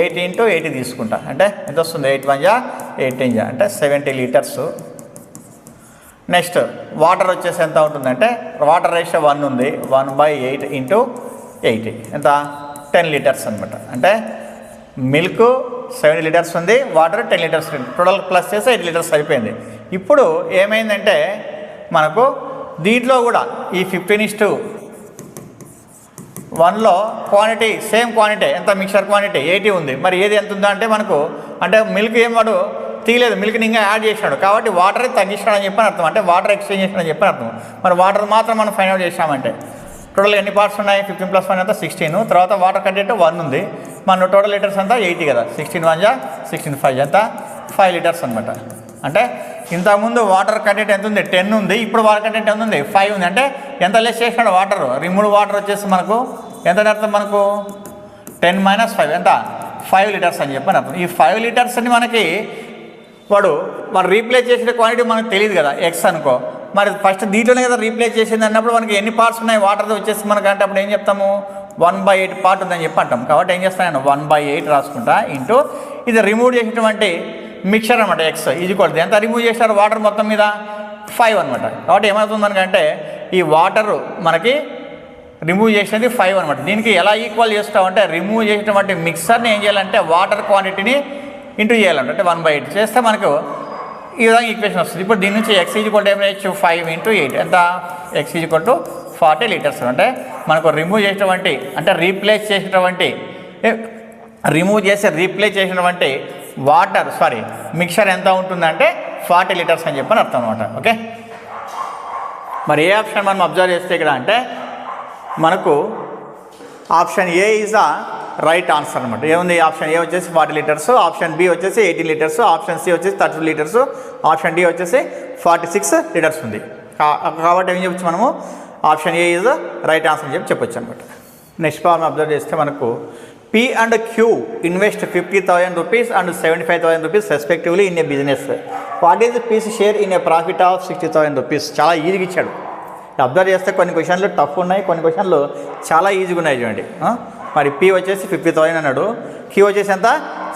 80 తీసుకుంటా. అంటే ఎంత వస్తుంది 8 1 జా 8 10 జా అంటే 70 లీటర్స్. నెక్స్ట్ వాటర్ వచ్చేసి ఎంత ఉంటుందంటే వాటర్ రేషియో 1 ఉంది, 1/8 × 80 ఎంత 10 లీటర్స్ అనమాట. అంటే మిల్క్ 70 లీటర్స్ ఉంది, వాటర్ 10 లీటర్స్, టోటల్ ప్లస్ చేస్తే 8 లీటర్స్ అయిపోయింది. ఇప్పుడు ఏమైందంటే మనకు దీంట్లో కూడా ఈ 15:1లో క్వాంటిటీ సేమ్ క్వాంటిటీ ఎంత మిక్చర్ క్వాంటిటీ 80 ఉంది. మరి ఏది ఎంత ఉందో అంటే మనకు అంటే మిల్క్ ఏం వాడు తీయలేదు, మిల్క్ని ఇంకా యాడ్ చేశాడు కాబట్టి వాటర్ తగ్గించాడని చెప్పని అర్థం. అంటే వాటర్ ఎక్స్చేంజ్ చేశాడని చెప్పని అర్థం. మరి వాటర్ మాత్రం మనం ఫైండ్ అవుట్ చేసామంటే టోటల్ ఎన్ని పార్ట్స్ ఉన్నాయి, 15 + 1 అంతా 16. తర్వాత వాటర్ కంటెంట్ 1 ఉంది. మన టోటల్ లీటర్స్ అంతా 80 కదా. 16 1 జా 16 5 అంతా 5 లీటర్స్ అనమాట. అంటే ఇంతకుముందు వాటర్ కంటెంట్ ఎంత ఉంది 10 ఉంది, ఇప్పుడు వాటర్ కంటెంట్ ఎంత ఉంది 5 ఉంది. అంటే ఎంత లెస్ చేసినాడు వాటర్, రిమూవ్ వాటర్ వచ్చేసి మనకు ఎంత అర్థం మనకు 10 - 5 ఎంత 5 లీటర్స్ అని చెప్పని అర్థం. ఈ 5 లీటర్స్ని మనకి వాడు రీప్లేస్ చేసిన క్వాంటిటీ మనకు తెలియదు కదా, ఎక్స్ అనుకో. మరి ఫస్ట్ దీంట్లోనే కదా రీప్లేస్ చేసింది అన్నప్పుడు మనకి ఎన్ని పార్ట్స్ ఉన్నాయి వాటర్తో వచ్చేసి మనకు అంటే అప్పుడు ఏం చెప్తాము 1/8 పార్ట్ ఉందని చెప్పి అంటాం. కాబట్టి ఏం చేస్తాను నేను 1/8 రాసుకుంటా ఇంటూ ఇది రిమూవ్ చేసినటువంటి మిక్చర్ అనమాట ఎక్స్ ఈజ్వల్ ఎంత రిమూవ్ చేశారు వాటర్ మొత్తం మీద 5 అనమాట. కాబట్టి ఏమవుతుంది అనకంటే ఈ వాటరు మనకి రిమూవ్ చేసినది 5 అనమాట. దీనికి ఎలా ఈక్వల్ చేస్తామంటే రిమూవ్ చేసినటువంటి మిక్సర్ని ఏం చేయాలంటే వాటర్ క్వాంటిటీని ఇంటూ చేయాలంటే అంటే 1/8 చేస్తే మనకు ఈ విధంగా ఈక్వేషన్ వస్తుంది. ఇప్పుడు దీని నుంచి ఎక్స్ ఈజ్వల్ ఏం చేయొచ్చు 5 × 8 ఎంత ఎక్స్ ఈజ్వల్ 40 లీటర్స్. అంటే మనకు రిమూవ్ చేసినటువంటి అంటే రీప్లేస్ చేసినటువంటి వాటర్ మిక్చర్ ఎంత ఉంటుందంటే 40 లీటర్స్ అని చెప్పని అర్థం అనమాట. ఓకే, మరి ఏ ఆప్షన్ మనం అబ్జర్వ్ చేస్తే ఇక్కడ అంటే మనకు option A is the right answer అనమాట. ఏముంది ఆప్షన్ ఏ వచ్చేసి 40 లీటర్స్, ఆప్షన్ బి వచ్చేసి 18 లీటర్స్, ఆప్షన్ సి వచ్చేసి 32 లీటర్స్, ఆప్షన్ డి వచ్చేసి 46 లీటర్స్ ఉంది. కాబట్టి ఏం చెప్పచ్చు మనము option A is the right answer అని చెప్పొచ్చు అనమాట. నెక్స్ట్ ప్రాబ్లం అబ్జర్వ్ చేస్తే మనకు P and Q invest 50,000 rupees and 75,000 rupees respectively in a business. What is P's share in a profit of 60,000 rupees? చాలా ఈజీగా ఇచ్చాడు. అబ్జర్వ్ చేస్తే కొన్ని క్వశ్చన్లు టఫ్ ఉన్నాయి, కొన్ని క్వశ్చన్లు చాలా ఈజీగా ఉన్నాయి చూడండి. మరి P వచ్చేసి 50,000 అన్నాడు, Q వచ్చేసి ఎంత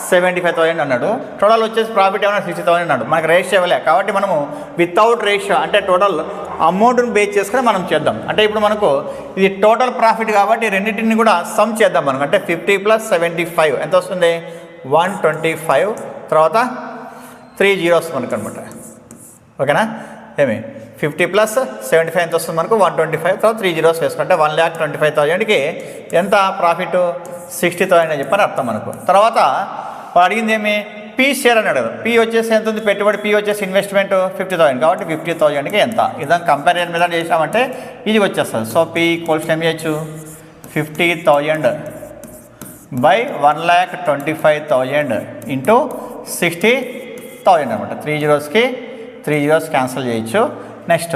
75,000 అన్నాడు, టోటల్ వచ్చేసి ప్రాఫిట్ ఏమన్నా 60,000 అన్నాడు. మనకు రేషియో ఇవ్వలే కాబట్టి మనము వితౌట్ రేషియో అంటే టోటల్ అమౌంట్ని బేస్ చేసుకుని మనం చేద్దాం. అంటే ఇప్పుడు మనకు ఇది టోటల్ ప్రాఫిట్ కాబట్టి రెండింటిని కూడా సమ్ చేద్దాం మనకు. అంటే 50 + 75 ఎంత వస్తుంది 125, తర్వాత 3 zeros మనకు అనమాట. ఓకేనా, ఏమి 50 + 75 ఎంత వస్తుంది మనకు 125, తర్వాత 3 zeros వేసుకుంటే 1,25,000కి ఎంత ప్రాఫిట్ 60,000 అని చెప్పని అర్థం మనకు. తర్వాత అడిగింది ఏమి పీ షేర్ అన్నాడు కదా, పీ వచ్చేసి ఎంత ఉంది పెట్టుబడి, పీ వచ్చేసి ఇన్వెస్ట్మెంట్ 50,000 కాబట్టి 50,000కి ఎంత ఇదని కంపారిజన్ మీద చేసామంటే ఇది వచ్చేస్తుంది. సో పీ ఈక్వల్స్ ఏం చేయొచ్చు 50,000 బై 1,25,000 ఇంటూ 60,000 అనమాట. 3 zeros క్యాన్సిల్ చేయొచ్చు. నెక్స్ట్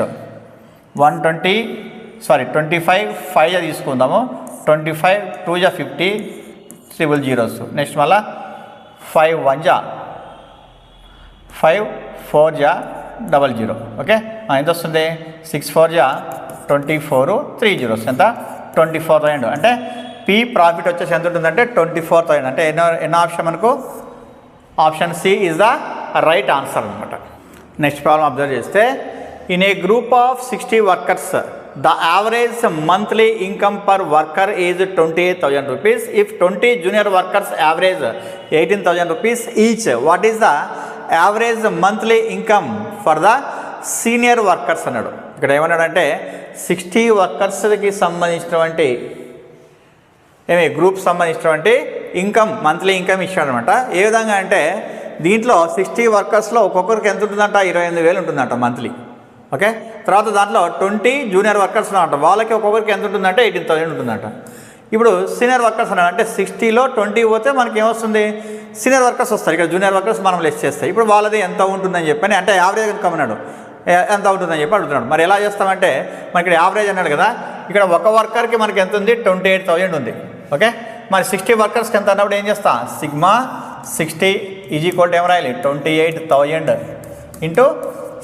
25 5 తీసుకుందాము, 25 2 = 50 3 zeros. నెక్స్ట్ మళ్ళా 5 1 = 5 4 = 00. ఓకే, ఎంత వస్తుంది 6 4 = 24 3 zeros ఎంత 24,000. అంటే పీ ప్రాఫిట్ వచ్చేసి ఎంత ఉంటుందంటే 24,000. అంటే ఎన్నో ఆప్షన్ మనకు option C is the right answer అనమాట. నెక్స్ట్ ప్రాబ్లం అబ్జర్వ్ చేస్తే in a group of 60 workers the average monthly income per worker is 28,000 rupees. If 20 junior workers average 18,000 rupees each, what is the average monthly income for the senior workers అన్నాడు. ఇక్కడ ఏమన్నాడంటే 60 workersకి సంబంధించినటువంటి గ్రూప్ సంబంధించినటువంటి మంత్లీ ఇన్కమ్ ఇచ్చాడనమాట. ఏ విధంగా అంటే దీంట్లో 60 workersలో ఒక్కొక్కరికి ఎంత ఉంటుందంట 28,000 ఉంటుందంట మంత్లీ. ఓకే, తర్వాత దాంట్లో 20 జూనియర్ వర్కర్స్ అంట, వాళ్ళకి ఒక్కొక్కరికి ఎంత ఉంటుందంటే 18,000 ఉంటుందంట. ఇప్పుడు సీనియర్ వర్కర్స్ అంటే 60లో 20 పోతే మనకి ఏమొస్తుంది సీనియర్ వర్కర్స్ వస్తారు. ఇక్కడ జూనియర్ వర్కర్స్ మనం లెస్ చేస్తాయి. ఇప్పుడు వాళ్ళది ఎంత ఉంటుందని చెప్పని అంటే యావరేజ్ ఇన్కమ్ అన్నాడు, ఎంత ఉంటుందని చెప్పి అడుగుతున్నాడు. మరి ఎలా చేస్తామంటే మనకి ఇక్కడ యావరేజ్ అన్నాడు కదా, ఇక్కడ ఒక వర్కర్కి మనకి ఎంత ఉంది 28,000 ఉంది. ఓకే, మరి 60 వర్కర్స్కి ఎంత అన్నప్పుడు ఏం చేస్తా సిగ్మా 60 = ఏం రాయాలి 28,000 ఇంటూ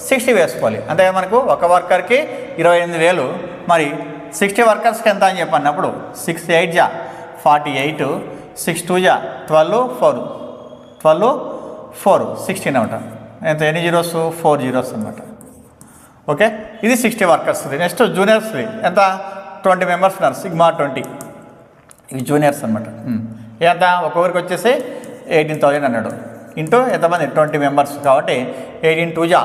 60 వేసుకోవాలి. అంటే మనకు ఒక వర్కర్కి 28,000, మరి 60 వర్కర్స్కి ఎంత అని చెప్పన్నప్పుడు 6 8 = 48, 6 2 = 12 4 16 అనమాట. ఎంత ఎన్ని జీరోస్ 4 zeros అనమాట. ఓకే, ఇది 60 వర్కర్స్. నెక్స్ట్ జూనియర్స్ది ఎంత 20 members ఉన్నారు, సిగ్మా 20 ఇవి జూనియర్స్ అనమాట. ఎంత ఒక్కొక్కరికి వచ్చేసి 18,000 అన్నాడు ఇంటూ ఎంతమంది 20 members కాబట్టి 18 2 =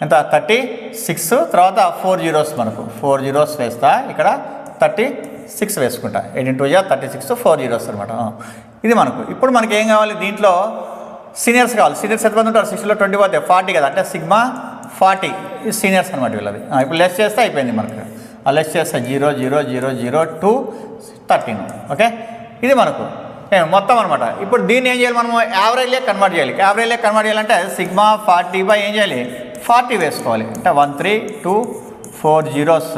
ఎంత 36, తర్వాత 4 zeros మనకు 4 zeros వేస్తా, ఇక్కడ 36 వేసుకుంటా, 18 2 = 36 4 zeros అనమాట. ఇది మనకు ఇప్పుడు మనకి ఏం కావాలి దీంట్లో సీనియర్స్ కావాలి. సీనియర్స్ ఎంతమంది ఉంటారు 60లో 20 పోతే 40 కదా, అంటే సిగ్మా 40 సీనియర్స్ అనమాట వీళ్ళది. ఇప్పుడు లెస్ చేస్తే అయిపోయింది మనకు, లెస్ చేస్తే 0 0 0 0 2 13. ఓకే, ఇది మనకు మొత్తం అనమాట. ఇప్పుడు దీన్ని ఏం చేయాలి మనము యావరేజ్లే కన్వర్ట్ చేయాలి. యావరేజ్లే కన్వర్ట్ చేయాలంటే సిగ్మా 40 ఏం చేయాలి 40 వేసుకోవాలి. అంటే 1 3 2 4 zeros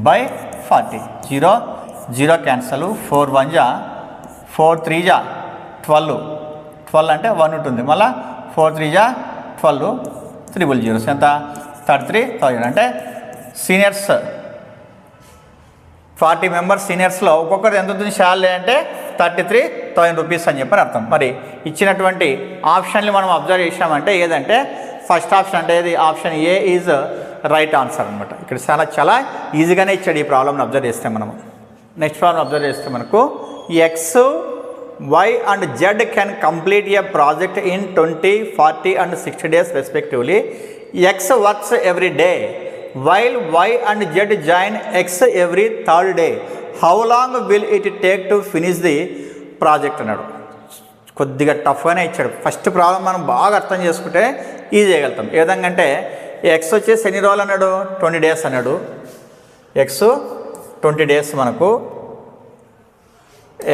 బై 40 0 0 క్యాన్సల్ 4 1 = 4 3 = 12 అంటే 1 ఉంటుంది, మళ్ళీ 4 3 = 12 3 zeros ఎంత 33,000. అంటే సీనియర్స్ 40 మెంబర్స్ సీనియర్స్లో ఒక్కొక్కరు ఎంత అవుతుంది శాలరీ అంటే 33,000 రూపీస్ అని చెప్పని అర్థం. మరి ఇచ్చినటువంటి ఆప్షన్లు మనం అబ్జర్వ్ చేసామంటే ఏదంటే ఫస్ట్ ఆప్షన్ అంటే ఏది option A is right answer అనమాట. ఇక్కడ చాలా ఈజీగానే ఇచ్చాడు ఈ ప్రాబ్లమ్ని అబ్జర్వ్ చేస్తే మనము. నెక్స్ట్ ప్రాబ్లం అబ్జర్వ్ చేస్తే మనకు X Y and Z can complete a project in 20, 40 and 60 days respectively. X works every day while Y and Z join X every third day. How long will it take to finish the project అన్నాడు. కొద్దిగా టఫ్గానే ఇచ్చాడు. ఫస్ట్ ప్రాబ్లం మనం బాగా అర్థం చేసుకుంటే ఈజీ చేయగలుగుతాం. ఏ విధంగా అంటే ఎక్స్ వచ్చేసి ఎన్ని రోజులు అన్నాడు 20 days అన్నాడు. ఎక్స్ 20 days మనకు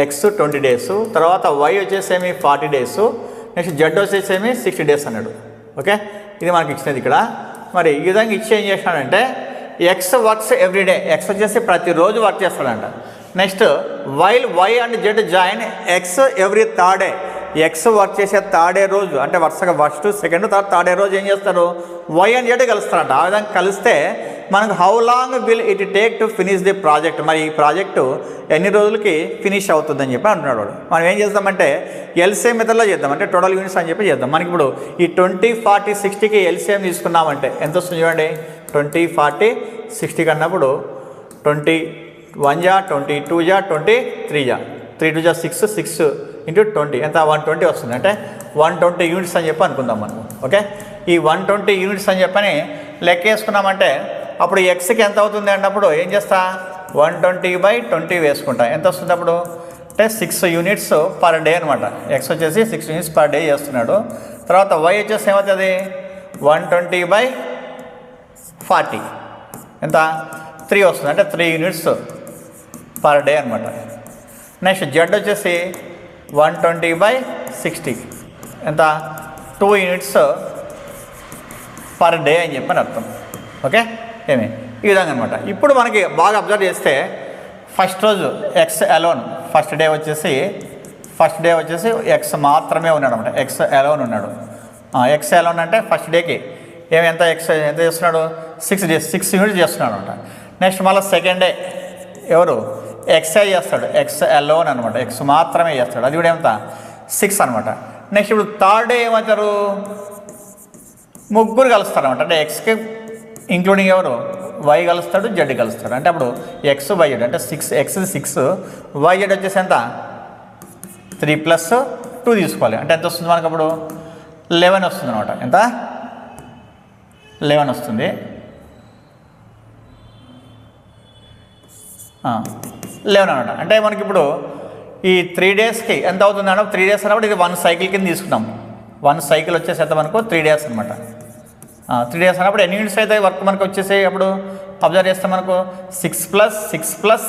ఎక్స్ 20 days. తర్వాత వై వచ్చేసేమి 40 days. నెక్స్ట్ జెడ్ వచ్చేసేమి 60 days అన్నాడు. ఓకే, ఇది మనకి ఇచ్చినది ఇక్కడ. మరి ఈ విధంగా ఇచ్చి ఏం చేసినాడంటే ఎక్స్ వర్క్స్ ఎవ్రీడే, ఎక్స్ వచ్చేసి ప్రతిరోజు వర్క్ చేస్తాడంట. Next while Y and Z join X every third day, X work చేసే థర్డ్ డే రోజు అంటే వరుసగా ఫస్ట్ సెకండ్ థర్డ్ డే రోజు ఏం చేస్తారు వై అండ్ జెడ్ కలుస్తారంట. ఆ విధంగా కలిస్తే మనకు how long will it take to finish the project, మరి ఈ ప్రాజెక్టు ఎన్ని రోజులకి ఫినిష్ అవుతుందని చెప్పి అంటున్నాడు వాడు. మనం ఏం చేద్దామంటే ఎల్సిఎం మెథడ్లో చేద్దాం, అంటే టోటల్ యూనిట్స్ అని చెప్పి చేద్దాం. మనకి ఇప్పుడు ఈ 20, 40, 60కి ఎల్సిఎం తీసుకున్నామంటే ఎంత వస్తుంది చూడండి. 20, 40, 60 కన్నప్పుడు 21 జా 20, 2 జా 20, 3 జా 3 2 జా 6, 6 ఇంటూ 20 ఎంత 120 వస్తుంది. అంటే 120 యూనిట్స్ అని చెప్పి అనుకుందాం మనం. ఓకే, ఈ 120 యూనిట్స్ అని చెప్పని లెక్క వేసుకున్నామంటే అప్పుడు ఎక్స్కి ఎంత అవుతుంది అన్నప్పుడు ఏం చేస్తా 120/20 వేసుకుంటా. ఎంత వస్తుంది అప్పుడు అంటే 6 units పర్ డే అనమాట. ఎక్స్ వచ్చేసి 6 units పర్ డే చేస్తున్నాడు. తర్వాత వై వచ్చేసి ఏమవుతుంది 120/40 ఎంత 3 వస్తుంది, అంటే 3 units పర్ డే అనమాట. నెక్స్ట్ జెడ్ వచ్చేసి 120/60 ఎంత 2 units పర్ డే అని చెప్పని అర్థం. ఓకే, ఏమి ఈ విధంగా అనమాట. ఇప్పుడు మనకి బాగా అబ్జర్వ్ చేస్తే ఫస్ట్ రోజు ఎక్స్ అలోన్ ఫస్ట్ డే వచ్చేసి ఎక్స్ మాత్రమే ఉన్నాడు అనమాట. ఎక్స్ అలోన్ ఉన్నాడు. ఎక్స్ అలోన్ అంటే ఫస్ట్ డేకి ఎంత చేస్తున్నాడు 6 days 6 units చేస్తున్నాడు అనమాట. నెక్స్ట్ మళ్ళీ సెకండ్ డే ఎవరు ఎక్స్ఐ చేస్తాడు, ఎక్స్ అలోన్ అనమాట, ఎక్స్ మాత్రమే చేస్తాడు, అది కూడా ఎంత 6 అనమాట. నెక్స్ట్ ఇప్పుడు థర్డ్ డే ఏమవుతారు ముగ్గురు కలుస్తారు అనమాట. అంటే ఎక్స్కి ఇంక్లూడింగ్ ఎవరు వై కలుస్తాడు, జెడ్ కలుస్తాడు. అంటే అప్పుడు ఎక్స్ వై జెడ్ అంటే 6 ఎక్స్ 6 వై జెడ్ వచ్చేసి ఎంత 3 + 2 తీసుకోవాలి. అంటే ఎంత వస్తుంది మనకు అప్పుడు 11 వస్తుంది అనమాట. ఎంత 11 వస్తుంది. 11 అనమాట. అంటే మనకి ఇప్పుడు ఈ 3 daysకి ఎంత అవుతుంది అన్నప్పుడు 3 days అన్నప్పుడు ఇది 1 cycle కింద తీసుకున్నాం. 1 cycle వచ్చేసి ఎంత మనకు 3 days అనమాట. 3 days అన్నప్పుడు ఎన్ని యూనిట్స్ అయితే వర్క్ మనకు వచ్చేసి అప్పుడు అబ్జర్వ్ చేస్తే మనకు 6 +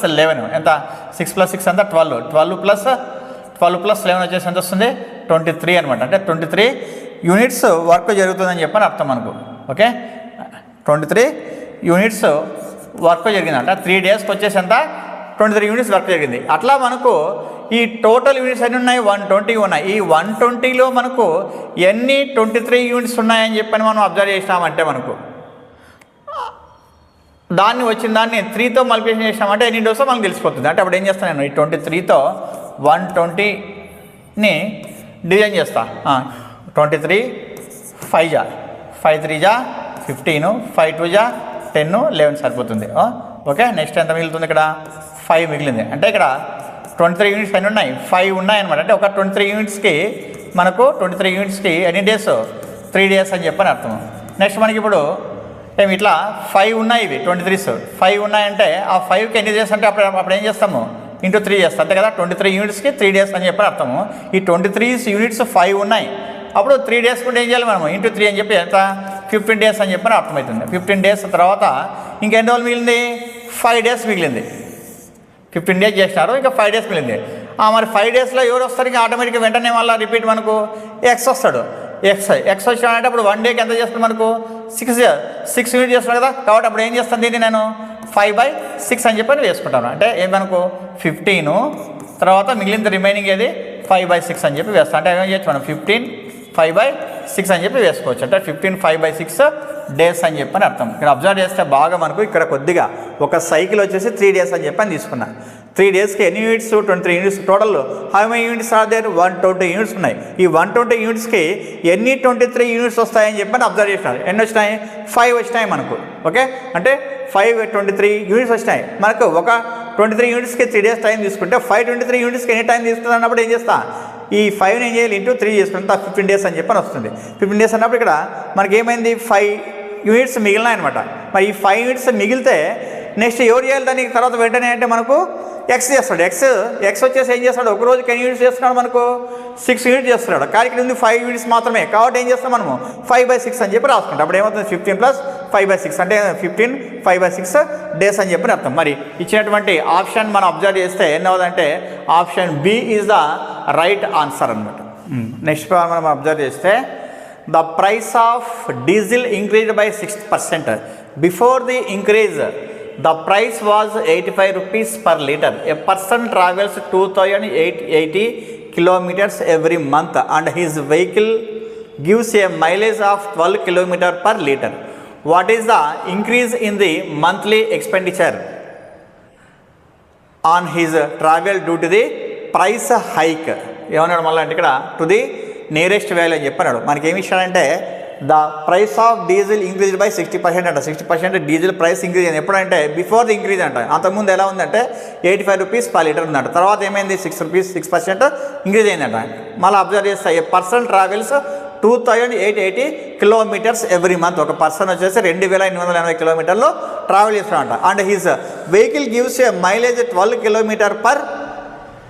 11 ఎంత 6 + 6 ఎంత 12 + 11 వచ్చేసి ఎంత వస్తుంది 23 అనమాట. అంటే 23 units వర్క్ జరుగుతుందని చెప్పని అర్థం మనకు. ఓకే, 23 units వర్క్ జరిగింది. అంటే 3 daysకి వచ్చేసి ఎంత 23 units వర్క్ జరిగింది. అట్లా మనకు ఈ టోటల్ యూనిట్స్ ఎన్ని ఉన్నాయి 120 ఉన్నాయి. ఈ 120లో మనకు ఎన్ని 23 units ఉన్నాయని చెప్పని మనం అబ్జర్వ్ చేసినామంటే మనకు దాన్ని 3తో మల్టిప్లికేషన్ చేసినామంటే ఎన్ని డోసో మనకు తెలిసిపోతుంది. అంటే అప్పుడు ఏం చేస్తాను నేను ఈ 23తో 120ని డివిజన్ చేస్తా. 23 5 జా 5 3 జా 15 5 2 జా 10 11 సరిపోతుంది. ఓకే, నెక్స్ట్ ఎంత మిగులుతుంది ఇక్కడ 5 మిగిలింది. అంటే ఇక్కడ 23 units ఎన్ని ఉన్నాయి 5 ఉన్నాయన్నమాట. అంటే ఒక 23 unitsకి మనకు 23 unitsకి ఎన్ని డేస్ 3 days అని చెప్పని అర్థం. నెక్స్ట్ మనకి ఇప్పుడు ఏమి ఇట్లా 5 ఉన్నాయి, ఇవి 23s 5 ఉన్నాయంటే ఆ 5కి ఎన్ని డేస్ అంటే అప్పుడు ఏం చేస్తాము ఇంటూ 3 చేస్తాం అంతే కదా. 23 unitsకి 3 days అని చెప్పని అర్థము. ఈ 23 units 5 ఉన్నాయి, అప్పుడు 3 days కూడా ఏం చేయాలి మనము ఇంటూ 3 అని చెప్పి ఎంత 15 days అని చెప్పని అర్థమవుతుంది. 15 days తర్వాత ఇంకెన్ని రోజులు మిగిలింది 5 days మిగిలింది. 15 days చేసినారు, ఇంకా 5 days మిగిలింది. మరి 5 daysలో ఎవరు వస్తారు ఇంకా ఆటోమేటిక్గా వెంటనే మళ్ళీ రిపీట్ మనకు ఎక్స్ వస్తాడు. ఎక్స్ వచ్చాడంటే అప్పుడు 1 dayకి ఎంత చేస్తుంది మనకు 6 units చేస్తున్నాడు కదా. కాబట్టి అప్పుడు ఏం చేస్తాను దీన్ని నేను 5/6 అని చెప్పని వేసుకుంటాను. అంటే ఏం మనకు 15 తర్వాత మిగిలింది రిమైనింగ్ ఏది 5/6 అని చెప్పి వేస్తాను. అంటే ఏమేం చేయొచ్చు మనం 15 5/6 6 అని చెప్పి వేసుకోవచ్చు. అంటే 15/5/6 డేస్ అని చెప్పని అర్థం. ఇక్కడ అబ్జర్వ్ చేస్తే బాగా మనకు ఇక్కడ కొద్దిగా ఒక సైకిల్ వచ్చేసి 3 days అని చెప్పని తీసుకున్నా. 3 daysకి ఎన్ని units? 23 units. Total how many units are there? 120 units ఉన్నాయి. ఈ 120 యూనిట్స్కి ఎన్ని 23 యూనిట్స్ వస్తాయని చెప్పని అబ్జర్వ్ చేసినారు. ఎన్ని వచ్చినాయి? 5 వచ్చినాయి మనకు. ఓకే, అంటే 23 యూనిట్స్ వచ్చినాయి మనకు. ఒక 23 యూనిట్స్కి 3 days టైం తీసుకుంటే 23 యూనిట్స్కి ఎన్ని టైం తీసుకుంటుంది అన్నప్పుడు ఏం చేస్తా? ఈ 5ని ఏం చేయాలి? ఇంటూ 3 చేసుకుంటే 15 days అని చెప్పని వస్తుంది. 15 days అన్నప్పుడు ఇక్కడ మనకి ఏమైంది? 5 యూనిట్స్ మిగిలినాయి అనమాట. మరి ఈ 5 యూనిట్స్ మిగిలితే నెక్స్ట్ ఎవరు చేయాలి దానికి తర్వాత వెంటనే అంటే మనకు ఎక్స్ చేస్తాడు. ఎక్స్ వచ్చేసి ఏం చేస్తాడు? ఒక రోజుకి ఎన్ని యూనిట్స్ చేస్తున్నాడు? మనకు 6 యూనిట్స్ చేస్తున్నాడు. కానీ ఇక్కడ ఉంది 5 యూనిట్స్ మాత్రమే. కాబట్టి ఏం చేస్తాం మనము? 5/6 అని చెప్పి రాసుకుంటాం. అప్పుడు ఏమవుతుంది? 15 + 5/6 అంటే 15 5/6 డేస్ అని చెప్పి అర్థం. మరి ఇచ్చినటువంటి ఆప్షన్ మనం అబ్జర్వ్ చేస్తే ఏమవుతుందంటే option B is the right answer అనమాట. నెక్స్ట్ మనం అబ్జర్వ్ చేస్తే the price of diesel increased by 6%. Before the increase the price was 85 rupees per liter. A person travels 2880 kilometers every month and his vehicle gives a mileage of 12 km per liter. What is the increase in the monthly expenditure on his travel due to the price hike? ఏమన్నాడు మళ్ళీ అంటే ఇక్కడ టు ది నియరెస్ట్ వాల్యూ అని చెప్పన్నాడు. మనకి ఏమి ఇచ్చాడంటే the price of diesel increase by 60% అంట. 60% డీజిల్ ప్రైస్ ఇంక్రీజ్ అయింది. ఎప్పుడంటే బిఫోర్ ది ఇంక్రీజ్ అంట. అంతకుముందు ఎలా ఉందంటే 85 రూపీస్ per liter ఉందంట. తర్వాత ఏమైంది? 6% ఇంక్రీజ్ అయిందంట. మళ్ళీ అబ్జర్వ్ చేస్తే a person travels 2880 kilometers every month. ఒక పర్సన్ వచ్చేసి 2880 కిలోమీటర్లు ట్రావెల్ చేస్తాడంట. And his vehicle gives a mileage 12 km per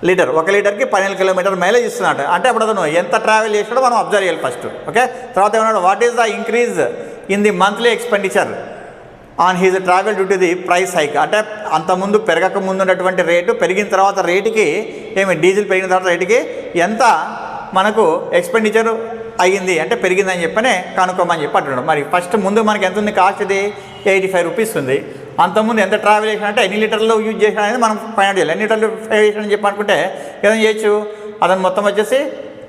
litre. 1 లీటర్కి 12 km మైలేజ్ ఇస్తున్నాడు. అంటే అప్పుడు అతను ఎంత ట్రావెల్ చేసినాడో మనం అబ్జర్వ్ చేయాలి ఫస్ట్. ఓకే, తర్వాత ఏమన్నాడు? What is the increase in the monthly expenditure on his travel due to the price hike. అంటే అంతకుముందు పెరగక ముందు ఉన్నటువంటి రేటు పెరిగిన తర్వాత రేటుకి డీజిల్ పెరిగిన తర్వాత రేటుకి ఎంత మనకు ఎక్స్పెండిచర్ అయ్యింది అంటే పెరిగిందని చెప్పనే కనుక్కోమని చెప్పి అంటున్నాడు. మరి ఫస్ట్ ముందు మనకి ఎంత ఉంది? కాస్ట్ ఇది 85 రూపీస్ ఉంది. అంతకుముందు ఎంత ట్రావెల్ చేసినా అంటే ఎన్ని లీటర్లు యూజ్ చేసినా అనేది మనం ఫైండ్ అవుట్ చేయాలి. ఎన్ని లీటర్లు చేసినా అని చెప్పి అనుకుంటే ఏదైనా చేయొచ్చు. అతను మొత్తం వచ్చేసి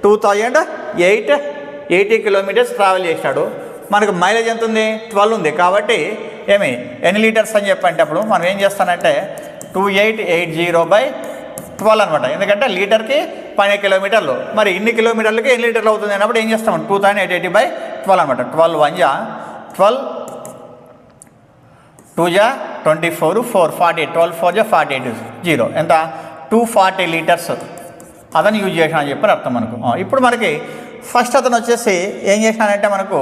2880 kilometers ట్రావెల్ చేసినాడు. మనకు మైలేజ్ ఎంత ఉంది? 12 ఉంది. కాబట్టి ఎన్ని లీటర్స్ అని చెప్పంటే అప్పుడు మనం ఏం చేస్తానంటే 2880/12 అనమాట. ఎందుకంటే లీటర్కి 12 కిలోమీటర్లు. మరి ఇన్ని కిలోమీటర్లకి ఎన్ని లీటర్లు అవుతుంది అన్నప్పుడు ఏం చేస్తాం? 2880/12 అనమాట. 12 1 12 2 24 4 48 12 4 48 0 ఎంత? 240 లీటర్స్ అతను యూజ్ చేసిన అని చెప్పి అర్థం మనకు. ఇప్పుడు మనకి ఫస్ట్ అతను వచ్చేసి ఏం చేసినాడంటే మనకు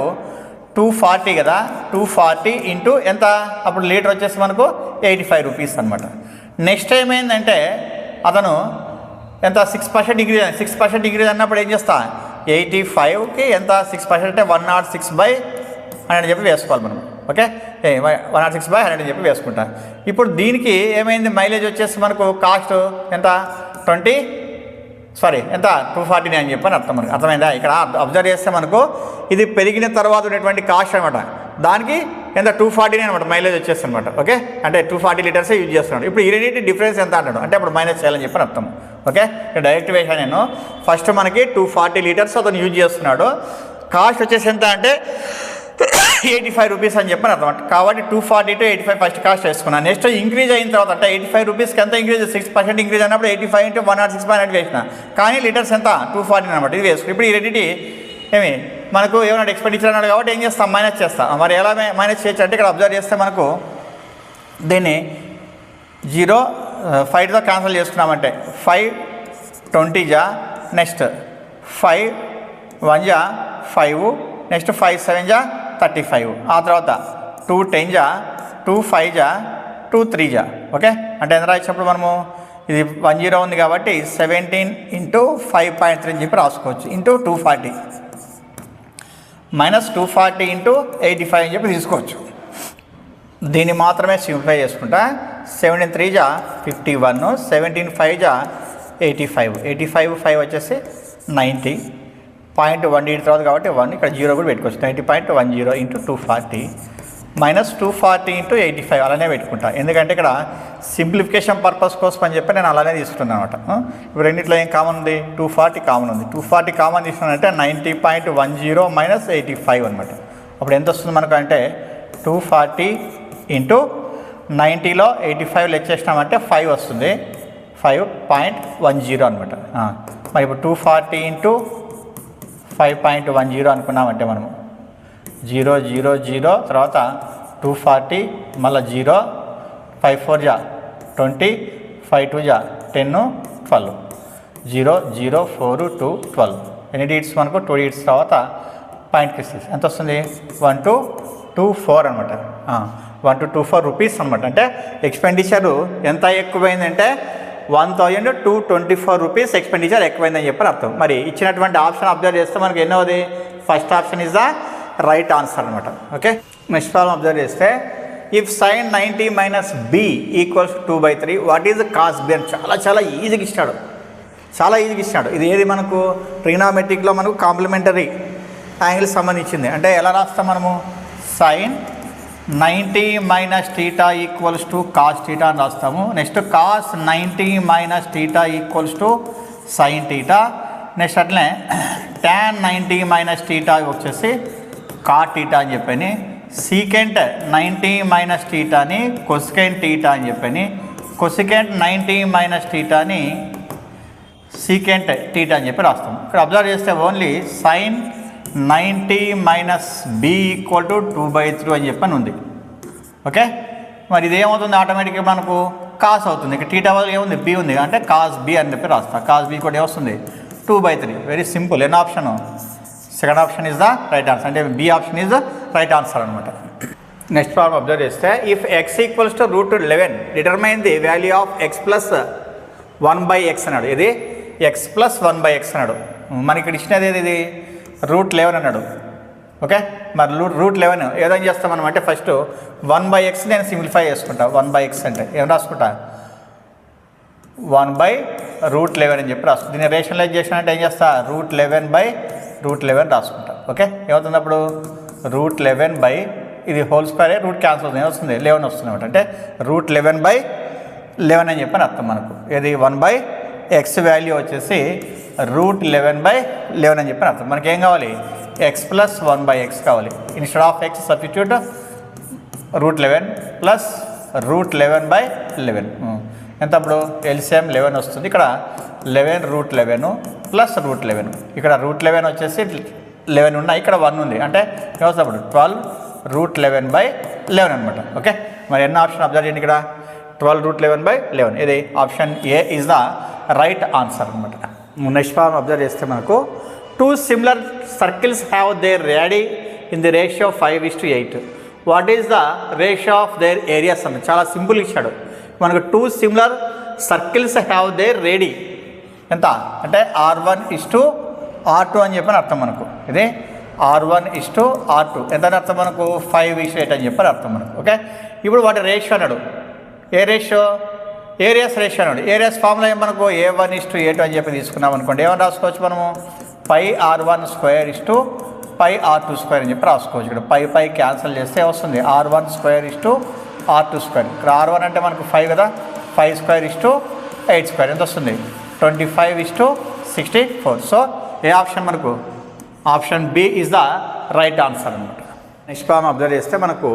240 కదా, 240 ఇంటూ ఎంత? అప్పుడు లీటర్ వచ్చేసి మనకు 85 రూపీస్ అనమాట. నెక్స్ట్ ఏమైందంటే అతను ఎంత? 6% డిగ్రీ. 6% డిగ్రీ అన్నప్పుడు ఏం చేస్తా? 85కి ఎంత? 6% అంటే 106/100 చెప్పి వేసుకోవాలి మనం. ఓకే, 106/100 చెప్పి వేసుకుంటా. ఇప్పుడు దీనికి ఏమైంది? మైలేజ్ వచ్చేసి మనకు కాస్ట్ ఎంత? 240 అని చెప్పని అర్థం మనకు. అర్థమైందా? ఇక్కడ అబ్జర్వ్ చేస్తే మనకు ఇది పెరిగిన తర్వాత ఉన్నటువంటి కాస్ట్ అనమాట. దానికి ఎంత? 240 అనమాట మైలేజ్ వచ్చేసి అనమాట. ఓకే, అంటే 240 లీటర్సే యూజ్ చేస్తున్నాడు. ఇప్పుడు ఈ రెండింటి డిఫరెన్స్ ఎంత అంటాడు అంటే అప్పుడు మైనస్ చేయాలని చెప్పని అర్థం. ఓకే, డైరెక్ట్ వేసాను నేను. ఫస్ట్ మనకి 240 లీటర్స్ అతను యూజ్ చేస్తున్నాడు. కాస్ట్ వచ్చేసి ఎంత అంటే 85 రూపీస్ అని చెప్పని అర్థం. కాబట్టి 240 to 85 ఫస్ట్ కాస్ట్ వేసుకున్నాను. నెక్స్ట్ ఇంక్రీజ్ అయిన తర్వాత అంటే 85 రూపీస్కి ఎంత ఇంక్రీజ్? 6% ఇంక్రీజ్ అయినప్పుడు 85 into 106/100 వేసిన. కానీ లీటర్స్ ఎంత? 240 అనమాట. ఇది వేసుకుని ఇప్పుడు ఈ రెండింటి మనకు ఏమన్నా ఎక్స్పెండిచర్ అన్నాడు కాబట్టి ఏం చేస్తాం? మైనస్ చేస్తాం. మరి ఎలా మైనస్ చేయొచ్చు అంటే ఇక్కడ అబ్జర్వ్ చేస్తే మనకు దీన్ని 0 5తో క్యాన్సిల్ చేసుకున్నామంటే 5 20 నెక్స్ట్ 5 1 5 నెక్స్ట్ 5 7 35. ఆ తర్వాత 2 10 2 5 2 3 ఓకే, అంటే ఎంత రాసినప్పుడు మనము ఇది 10 ఉంది కాబట్టి 17 into 5.3 అని చెప్పి రాసుకోవచ్చు. ఇంటూ 240 మైనస్ 240 into 85 అని చెప్పి తీసుకోవచ్చు. దీన్ని మాత్రమే సింప్లిఫై చేసుకుంటా. 17 3 51, 17 5 85, 85 5 వచ్చేసి 90.1 తర్వాత కాబట్టి 1 ఇక్కడ 0 కూడా పెట్టుకోవచ్చు. 90.10 into 240 మైనస్ 240 ఇంటూ 85 అలానే పెట్టుకుంటా. ఎందుకంటే ఇక్కడ సింప్లిఫికేషన్ పర్పస్ కోసం అని చెప్పి నేను అలానే తీసుకున్నాను అనమాట. ఇప్పుడు రెండిట్లో ఏం కామన్ ఉంది? 240 కామన్ ఉంది. 240 కామన్ తీసుకున్నానంటే 90.10 మైనస్ 85 అనమాట. అప్పుడు ఎంత వస్తుంది మనకు అంటే 240 ఇంటూ 90లో 85 లెక్కేసినామంటే 5 వస్తుంది. 5.10 అనమాట. మరి ఇప్పుడు 240 ఇంటూ 5.10 అనుకున్నామంటే మనము 0 0 0 తర్వాత 240 మళ్ళీ 0 5 4 జా 20 5 2 జా 10 12 0 0 4 2 12 ఎన్ని డిజిట్స్ మనకు 2 డిజిట్స్ తర్వాత పాయింట్కి ఇస్తుంది. ఎంత వస్తుంది? 1224 అనమాట. 1224 రూపీస్ అనమాట. అంటే ఎక్స్పెండిచరు ఎంత ఎక్కువైందంటే 1224 రూపీస్ ఎక్స్పెండిచర్ ఎక్కువైందని చెప్పని అర్థం. మరి ఇచ్చినటువంటి ఆప్షన్ అబ్జర్వ్ చేస్తే మనకి ఎన్నోది? First option is the right answer అనమాట. ఓకే, నెక్స్ట్ ప్రాబ్లం అబ్జర్వ్ చేస్తే if sine 90 minus B equals 2/3 what is cos B అని చాలా ఈజీగా ఇస్తాడు. చాలా ఈజీగా ఇస్తాడు. ఇది ఏది మనకు ట్రిగ్నోమెట్రిక్లో మనకు కాంప్లిమెంటరీ యాంగిల్ సంబంధించింది. అంటే ఎలా రాస్తాం మనము? Sine 90 minus theta equals to cos theta అని రాస్తాము. Next cos 90 minus theta equals to sine theta. Next అట్లనే ట్యాన్ 90 మైనస్ టీటా వచ్చేసి కాట్ టీటా అని చెప్పని, సీకెంట్ 90 మైనస్ టీటాని కొసికెంట్ టీటా అని చెప్పని, కొసికెంట్ 90 మైనస్ టీటాని సీకెంట్ టీటా అని చెప్పి రాస్తాం. ఇక్కడ అబ్జర్వ్ చేస్తే only sine 90 minus B equal to 2/3 అని చెప్పని ఉంది. ఓకే, మరి ఇది ఏమవుతుంది? ఆటోమేటిక్గా మనకు కాస్ అవుతుంది. ఇక్కడ టీటా వల్ల ఏముంది? బి ఉంది అంటే కాస్ బి అని చెప్పి రాస్తా. కాస్ బి కూడా ఏమొస్తుంది? 2/3. Very simple. ఎన్ option? Second option is the right answer. అంటే B option is the right answer అనమాట. నెక్స్ట్ ప్రాబ్లం అబ్జర్వ్ చేస్తే if X equals to √11 determine the value of X plus 1/x అన్నాడు. ఇది ఎక్స్ ప్లస్ 1/x అన్నాడు. మనకి ఇక్కడ ఇచ్చినది ఏది? ఇది √11 అన్నాడు. ఓకే, మరి √11 ఏదైనా చేస్తాం మనం అంటే ఫస్ట్ 1/x నేను సింప్లిఫై చేసుకుంటా. 1/x అంటే ఏం రాసుకుంటా? 1/√11 అని చెప్పి రాసుకుంటా. దీన్ని రేషనలైజ్ చేసినట్టు ఏం చేస్తా? √11/√11 రాసుకుంటా. ఓకే, ఏమవుతుంది అప్పుడు? √11 ఇది హోల్ స్క్వేర్ రూట్ క్యాన్సిల్ అవుతుంది. ఏమొస్తుంది? 11 వస్తుంది అనమాట. అంటే √11/11 అని చెప్పని అర్థం మనకు. ఇది 1/x వాల్యూ వచ్చేసి √11/11 అని చెప్పని అర్థం. మనకి ఏం కావాలి? x ప్లస్ 1/x కావాలి. Instead of x substitute √11 plus √11/11 ఎంత అప్పుడు? ఎల్సిఎం 11 వస్తుంది. ఇక్కడ 11 ప్లస్ √11. ఇక్కడ √11 వచ్చేసి 11 ఉన్నాయి, ఇక్కడ 1 ఉంది. అంటే ఏమవుతుంది అప్పుడు? 12 √11/11 అనమాట. ఓకే, మరి ఎన్న ఆప్షన్ అబ్జర్వ్ చేయండి. ఇక్కడ 12 √11/11 ఇది option A is the right answer అనమాట. నెక్స్ట్ ప్రాబ్లం అబ్జర్వ్ చేస్తే మనకు 2 similar circles have their radii in the ratio 5:8. What is the ratio of their areas అని చాలా సింపుల్ ఇచ్చాడు మనకు. 2 similar circles have their radii ఎంత అంటే R1:R2 అని చెప్పని అర్థం మనకు. ఇది R1:R2 ఎంత అని అర్థం మనకు? 5:8 అని చెప్పని అర్థం మనకు. ఓకే, ఇప్పుడు వాటి రేషియో అన్నాడు. ఏ రేషియో? ఏరియాస్ రేషియో అన్నాడు. ఏరియాస్ ఫార్ములా ఏం మనకు? A1:A2 అని చెప్పి తీసుకున్నాం అనుకోండి. ఏమని రాసుకోవచ్చు మనము? πr1² πr2² అని చెప్పి రాసుకోవచ్చు. ఇక్కడ పై క్యాన్సిల్ చేస్తే వస్తుంది R1² R2². ఇక్కడ R1 అంటే మనకు 5 కదా, 5² 8² ఎంత వస్తుంది? 25:64. సో ఏ ఆప్షన్ మనకు? Option B is the right answer అనమాట. నెక్స్ట్ ప్రాబ్లం అబ్జర్వ్ చేస్తే మనకు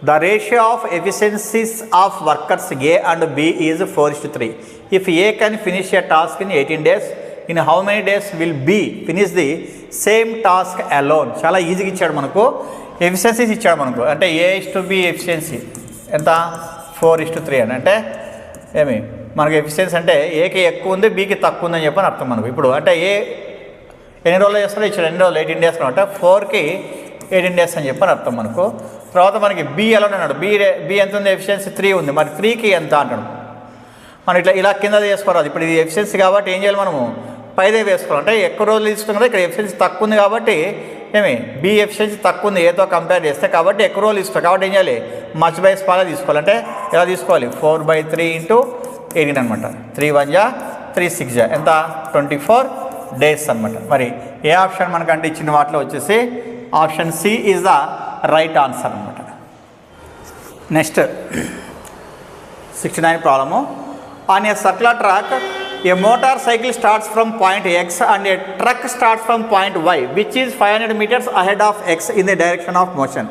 the ratio of efficiencies of workers A and B is 4:3. If A can finish a task in 18 days, in how many days will B finish the same task alone? చాలా ఈజీగా ఇచ్చాడు మనకు. ఎఫిషియన్సీస్ ఇచ్చాడు మనకు. అంటే A:B ఎఫిషియన్సీ ఎంత? 4:3 అని. అంటే ఏమి మనకు ఎఫిషియన్సీ అంటే ఏకి ఎక్కువ ఉంది, బికి తక్కువ ఉందని చెప్పని అర్థం మనకు. ఇప్పుడు అంటే ఏ ఎన్ని రోజులు చేస్తాడో ఇచ్చాడు, ఎన్ని రోజులు? 18 days అంటే 4కి 18 days అని చెప్పని అర్థం మనకు. తర్వాత మనకి బి ఎలా అన్నాడు? బి ఎంత ఉంది? ఎఫిషియన్సీ 3 ఉంది. మరి 3కి ఎంత అంటాడు? మనం ఇలా కింద చేసుకోరాదు. ఇప్పుడు ఇది ఎఫిషియన్సీ కాబట్టి ఏం చేయాలి మనము? పైదే వేసుకోవాలి. అంటే ఎక్కువ రోజులు తీసుకున్నాం కదా, ఇక్కడ ఎఫిషియన్సీ తక్కువ ఉంది కాబట్టి ఏమి బి ఎఫిషియన్సీ తక్కువ ఉంది ఏతో కంపేర్ చేస్తే, కాబట్టి ఎక్కువ రోజులు తీసుకోవాలి. కాబట్టి ఏం చేయాలి? మచ్ బై స్మాల్ తీసుకోవాలి. అంటే ఎలా తీసుకోవాలి? 4/3 × 18 అనమాట. 3 1 3 6 ఎంత? 24 days అనమాట. మరి ఏ ఆప్షన్ మనకంటే ఇచ్చిన వాటిలో వచ్చేసి option C is the right answer అనమాట. Next 69 problem. On a circular track a motorcycle starts from point X and a truck starts from point Y, which is 500 meters ahead of X in the direction of motion.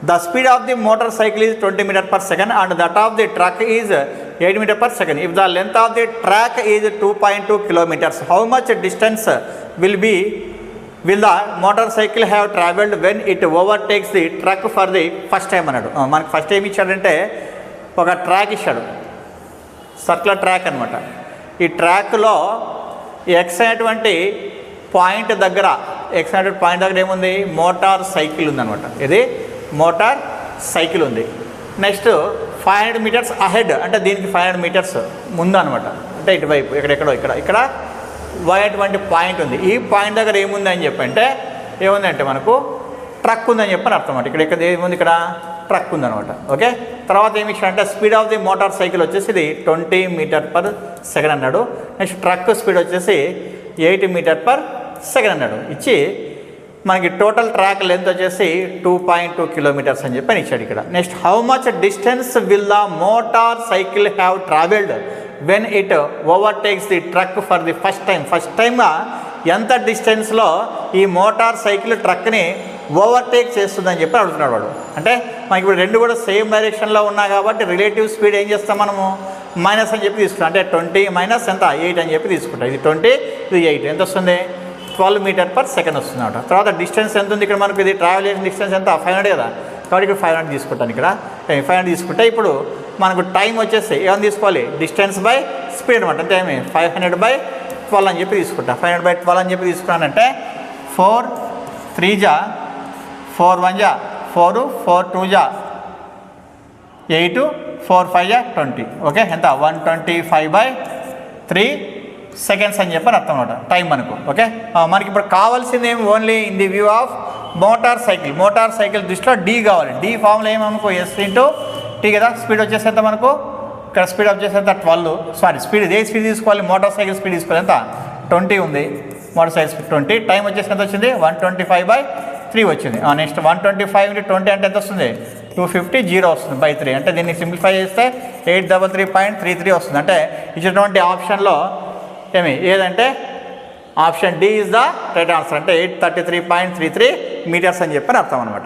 The speed of the motorcycle is 20 meters per second and that of the truck is 8 meters per second. If the length of the track is 2.2 kilometers, how much distance will the motorcycle have travelled when it overtakes the truck for the first time అన్నాడు. మనకి ఫస్ట్ టైం ఇచ్చాడంటే ఒక ట్రాక్ ఇచ్చాడు, సర్క్యులర్ ట్రాక్ అనమాట. ఈ ట్రాక్లో ఎక్స్ అనేటువంటి పాయింట్ దగ్గర ఏముంది, మోటార్ సైకిల్ ఉందన్నమాట. ఇది మోటార్ సైకిల్ ఉంది. నెక్స్ట్ 500 మీటర్స్ అహెడ్ అంటే దీనికి 500 మీటర్స్ ముందు అనమాట. అంటే ఇటువైపు ఇక్కడ వై అటువంటి పాయింట్ ఉంది. ఈ పాయింట్ దగ్గర ఏముంది అని చెప్పంటే ఏముందంటే మనకు ట్రక్ ఉందని చెప్పని అర్థం అన్నమాట. ఇక్కడ ఏముంది, ఇక్కడ ట్రక్ ఉందనమాట. ఓకే, తర్వాత ఏమి ఇచ్చాడంటే speed of the motor cycle వచ్చేసి ఇది 20 మీటర్ పర్ సెకండ్ అన్నాడు. నెక్స్ట్ ట్రక్ స్పీడ్ వచ్చేసి 8 మీటర్ పర్ సెకండ్ అన్నాడు. ఇచ్చి మనకి టోటల్ ట్రాక్ లెంత్ వచ్చేసి 2.2 కిలోమీటర్స్ అని చెప్పి ఇచ్చాడు ఇక్కడ. Next how much distance will the motorcycle have travelled when it overtakes the truck for the first టైమ్గా ఎంత డిస్టెన్స్లో ఈ మోటార్ సైకిల్ ట్రక్ని ఓవర్టేక్ చేస్తుందని చెప్పి అడుగుతున్నాడు వాడు. అంటే మనకి ఇప్పుడు రెండు కూడా సేమ్ డైరెక్షన్లో ఉన్నాయి కాబట్టి రిలేటివ్ స్పీడ్ ఏం చేస్తాం మనము, మైనస్ అని చెప్పి తీసుకుంటాం. అంటే 20 మైనస్ ఎంత 8 అని చెప్పి తీసుకుంటాం. ఇది 20, ఇది 8, ఎంత వస్తుంది, 12 మీటర్ పర్ సెకండ్ వస్తుంది అనమాట. తర్వాత డిస్టెన్స్ ఎంత ఉంది ఇక్కడ మనకు, ఇది ట్రావెల్ చేసిన డిస్టెన్స్ ఎంత 500 కదా, కాబట్టి ఇక్కడ 500 తీసుకుంటాను. ఇక్కడ 500 తీసుకుంటే ఇప్పుడు మనకు టైం వచ్చేసి ఏమని తీసుకోవాలి, డిస్టెన్స్ బై స్పీడ్ అనమాట. అంటే ఏమి 500/12 అని చెప్పి తీసుకుంటా. 500/12 అని చెప్పి తీసుకున్నానంటే 4 3 జా 4 1 జా 4 4 2 జా 8 4 5 జా 20. ఓకే, ఎంత 125/3 సెకండ్స్ అని చెప్పని అర్థం అనమాట టైం మనకు. ఓకే, మనకి ఇప్పుడు కావాల్సింది ఏమి, only in the view of motor cycle దృష్టిలో డి కావాలి. డి ఫామ్లో ఏమనుకో S/T కదా. స్పీడ్ వచ్చేసి ఎంత మనకు, ఇక్కడ స్పీడ్ వచ్చేసి ఎంత 12, స్పీడ్ ఇదే స్పీడ్ తీసుకోవాలి, మోటార్ సైకిల్ స్పీడ్ తీసుకోవాలి. ఎంత 20 ఉంది, మోటార్ సైకిల్ స్పీడ్ 20. టైం వచ్చేసి ఎంత వచ్చింది, 125/3 వచ్చింది. నెక్స్ట్ 125 × 20 అంటే ఎంత వస్తుంది, 250 0 వస్తుంది బై 3. అంటే దీన్ని సింప్లిఫై చేస్తే 833.33 వస్తుంది. అంటే ఇచ్చినటువంటి ఆప్షన్లో ఏదంటే option D is the right answer. అంటే 833.33 మీటర్స్ అని చెప్పని అర్థం అనమాట.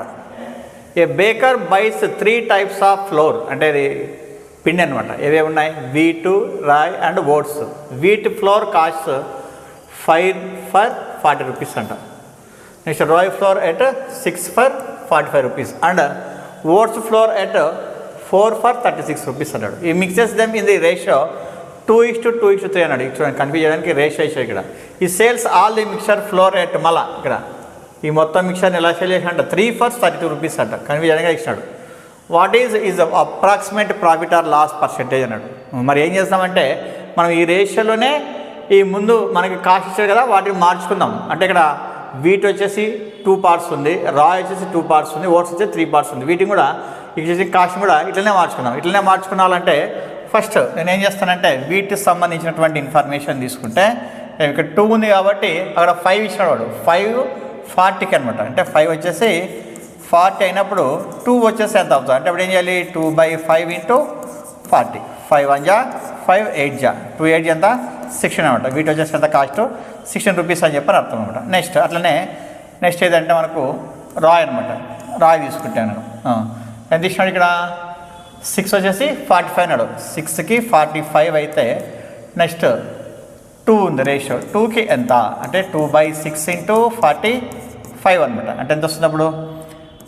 A baker buys 3 types of flour, అంటే ఇది పిండి అనమాట. ఏవే ఉన్నాయి, wheat, rye and oats. Wheat flour cost 5 for 40 rupees అంట. Next rye flour at 6 for 45 rupees and oats flour at 4 for 36 rupees అన్నాడు. ఈ mixes them in the ratio 2:2:3 అన్నాడు. చూడండి కన్ఫ్యూజ్ చేయడానికి రేషియో ఇచ్చాడు ఇక్కడ. ఈ sales all the mixture flour at మళ్ళా ఇక్కడ ఈ మొత్తం మిక్చర్ని ఎలా సేల్ చేసినట్ట 3 for 32 rupees అంట. కన్ఫ్యూజ్ చేయడానికి ఇచ్చినాడు. What is approximate profit or loss percentage అన్నాడు. మరి ఏం చేస్తామంటే మనం ఈ రేషియోలోనే ఈ ముందు మనకి కాస్ట్ ఇచ్చాడు కదా, వాటిని మార్చుకుందాం. అంటే ఇక్కడ వీట్ వచ్చేసి 2 parts ఉంది, రాయ్ వచ్చేసి 2 parts ఉంది, ఓట్స్ వచ్చేసి 3 parts ఉంది. వీటిని కూడా ఇచ్చేసి కాస్ట్ కూడా ఇట్లనే మార్చుకుందాం. ఇట్లనే మార్చుకున్నాలంటే ఫస్ట్ నేను ఏం చేస్తానంటే వీటికి సంబంధించినటువంటి ఇన్ఫర్మేషన్ తీసుకుంటే ఇక్కడ 2 ఉంది కాబట్టి అక్కడ 5 ఇచ్చినాడు వాడు. 5 40కి అనమాట. అంటే 5 వచ్చేసి 40 అయినప్పుడు 2 వచ్చేసి ఎంత అవుతుంది అంటే అప్పుడు ఏం చేయాలి, 2/5 × 40. 5 1 జా 5 8 జా 2 8 ఎంత 16 అనమాట. వీటి వచ్చేసి ఎంత కాస్ట్ 16 rupees అని చెప్పని అర్థం అనమాట. నెక్స్ట్ అట్లనే నెక్స్ట్ ఏదంటే మనకు రాయ్ అనమాట. రాయ్ తీసుకుంటాను ఎంత ఇచ్చినాడు ఇక్కడ 6 వచ్చేసి 45 అన్నాడు. 6కి 45 అయితే నెక్స్ట్ 2 ఉంది రేషియో. 2కి ఎంత అంటే 2/6 × 45 అనమాట. అంటే ఎంత వస్తుంది అప్పుడు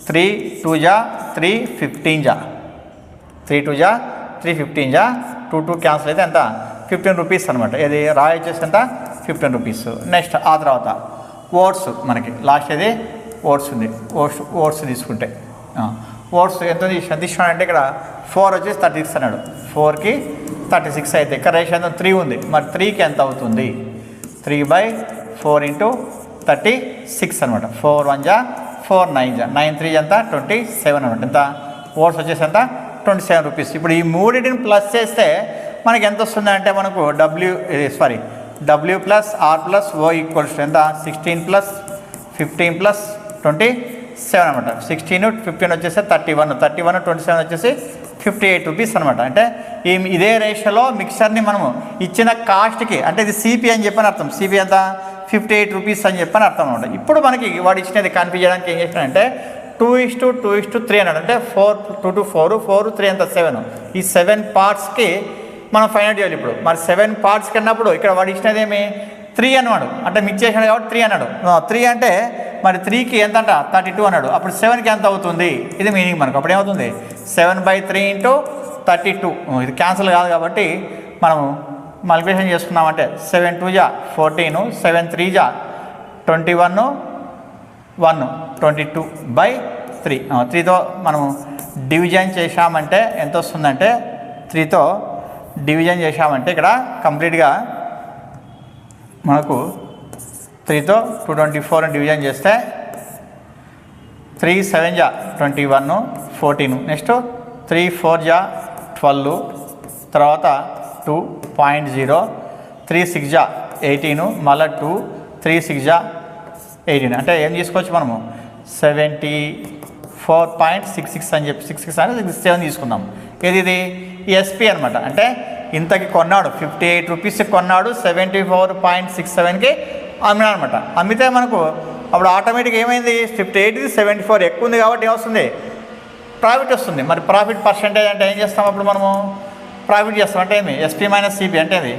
3 2 జా 3 15 జా 3 2 జా 3 15 జా 2 2 క్యాన్సిల్ అయితే ఎంత 15 rupees అనమాట. ఇది రాయ్ వచ్చేసి ఎంత 15 rupees. నెక్స్ట్ ఆ తర్వాత ఓట్స్ మనకి లాస్ట్ ఇది ఓట్స్ ఉంది. ఓట్స్ తీసుకుంటే ఓట్స్ ఎంత ఇస్తున్నాడంటే ఇక్కడ 4 వచ్చేసి 36 అన్నాడు. 4కి 36 అయితే ఇక్కడ రేషియో ఎంత 3 ఉంది. మరి 3కి ఎంత అవుతుంది 3/4 × 36 అనమాట. 4 1 జా 4 9 జా 9 3 ఎంత 27 అనమాట. ఎంత ఓట్స్ వచ్చేసి ఎంత 27 rupees. ఇప్పుడు ఈ మూడింటిని ప్లస్ చేస్తే మనకి ఎంత వస్తుంది అంటే మనకు W + R + O = ఎంత 16 + 15 + 20 7 అనమాట. 16 15 వచ్చేసి 31, 27 వచ్చేసి 58 రూపీస్ అనమాట. అంటే ఇదే రేషియోలో మిక్చర్ని మనము ఇచ్చిన కాస్ట్కి, అంటే ఇది సిపి అని చెప్పని అర్థం. సిపి ఎంత 58 రూపీస్ అని చెప్పని అర్థం అనమాట. ఇప్పుడు మనకి వాడు ఇచ్చినది కన్ఫ్యూజ్ చేయడానికి ఏం చేసినాడంటే 2:2:3 అన్నాడు. అంటే 4 2 to 4 4 3 ఎంత 7. ఈ 7 పార్ట్స్కి మనం ఫైండ్ అవుట్ చేయాలి. ఇప్పుడు మరి 7 పార్ట్స్కి అన్నప్పుడు ఇక్కడ వాడు ఇచ్చినది ఏమి 3 అన్నాడు. అంటే మిక్స్ చేసినాడు కాబట్టి 3 అన్నాడు. 3 అంటే మరి 3కి ఎంత అంట 32 అన్నాడు. అప్పుడు 7కి ఎంత అవుతుంది, ఇది మీనింగ్ మనకు. అప్పుడు ఏమవుతుంది 7/3 × 32. ఇది క్యాన్సిల్ కాదు కాబట్టి మనము మల్టిప్లికేషన్ చేసుకున్నామంటే 7 2 = 14, 7 3 = 21, 1 22/3. 3తో మనము డివిజన్ చేశామంటే ఎంత వస్తుందంటే 3తో డివిజన్ చేశామంటే ఇక్కడ కంప్లీట్గా మనకు 3తో 224 డివిజన్ చేస్తే 3 7 = 21, 14. నెక్స్ట్ 3 4 = 12, తర్వాత 2.0, 3 6 = 18, మళ్ళీ 2 3 6 = 18. అంటే ఏం తీసుకోవచ్చు మనము 74.66 అని చెప్పి 66 అని 67 తీసుకుందాం. ఏది ఇది ఎస్పీ అనమాట. అంటే ఇంతకి కొన్నాడు 58 రూపీస్కి కొన్నాడు, 74.67కి అమ్మినాడు అనమాట. అమ్మితే మనకు అప్పుడు ఆటోమేటిక్ ఏమైంది 58ది 74 ఎక్కువ ఉంది కాబట్టి ఏమొస్తుంది ప్రాఫిట్ వస్తుంది. మరి ప్రాఫిట్ పర్సెంటేజ్ అంటే ఏం చేస్తాం అప్పుడు మనము ప్రాఫిట్ చేస్తాం. అంటే ఏమి ఎస్పీ మైనస్ సిపి అంటే అది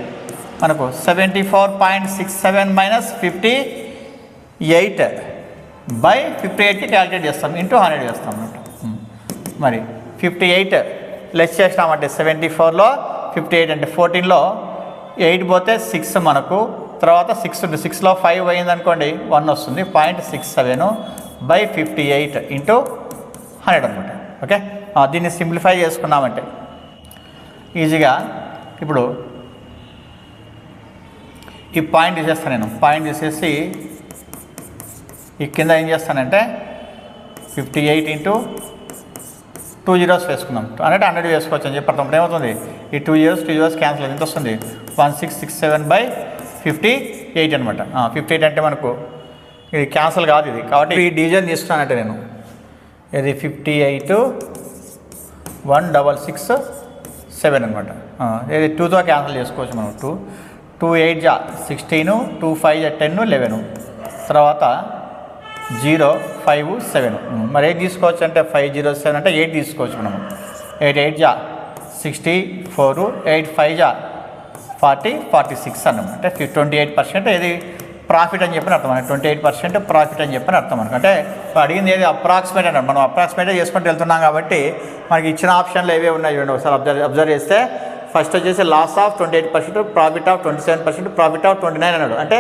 మనకు 74.67 మైనస్ 58/58కి క్యాలిక్యులేట్ చేస్తాం, ఇంటూ 100 చేస్తాం అన్నమాట. మరి 58 లెస్ చేసినామంటే 74లో 58 అంటే 14లో 8 పోతే 6 మనకు, తర్వాత 6 ఉంది, 6లో 5 పోయింది అనుకోండి 1 వస్తుంది. 0.67/58 ఇంటూ 100 అనమాట. ఓకే, దీన్ని సింప్లిఫై చేసుకున్నామంటే ఈజీగా ఇప్పుడు ఈ పాయింట్ తీసేస్తాను నేను. పాయింట్ తీసేసి ఈ కింద ఏం చేస్తానంటే 58 × 2 zeros వేసుకుందాం. అంటే 100 వేసుకోవచ్చు అని చెప్పి అర్థం. ఏమవుతుంది ఈ 2 zeros క్యాన్సిల్ ఎంత వస్తుంది 1667/58 అనమాట. 58 అంటే మనకు ఇది క్యాన్సిల్ కాదు ఇది, కాబట్టి ఈ డివిజన్ తీసుకున్నానంటే నేను ఇది 58 1667 అనమాట. ఇది 2తో క్యాన్సిల్ చేసుకోవచ్చు మనం. 2 8 = 16, 2 5 = 10, 11, తర్వాత 0 5 7. మరి 8 తీసుకోవచ్చు అంటే 507 అంటే 8 తీసుకోవచ్చు మనము. 8 8 = 64, 8 5 = 40, 46 అన్నమాట. అంటే 28% ఇది ప్రాఫిట్ అని చెప్పని అర్థం. మనకి 28% ప్రాఫిట్ అని చెప్పని అర్థం మనకు. అంటే అడిగింది ఏది అప్రాక్సిమేట్ అన్నాడు. మనం అప్రాక్సిమేట్గా చేసుకుంటూ వెళ్తున్నాం కాబట్టి మనకి ఇచ్చిన ఆప్షన్లు ఏవే ఉన్నాయి చూడండి ఒకసారి అబ్జర్వ్ చేస్తే. ఫస్ట్ వచ్చేసి loss of 28%, profit of 27%, profit of 29 అన్నాడు. అంటే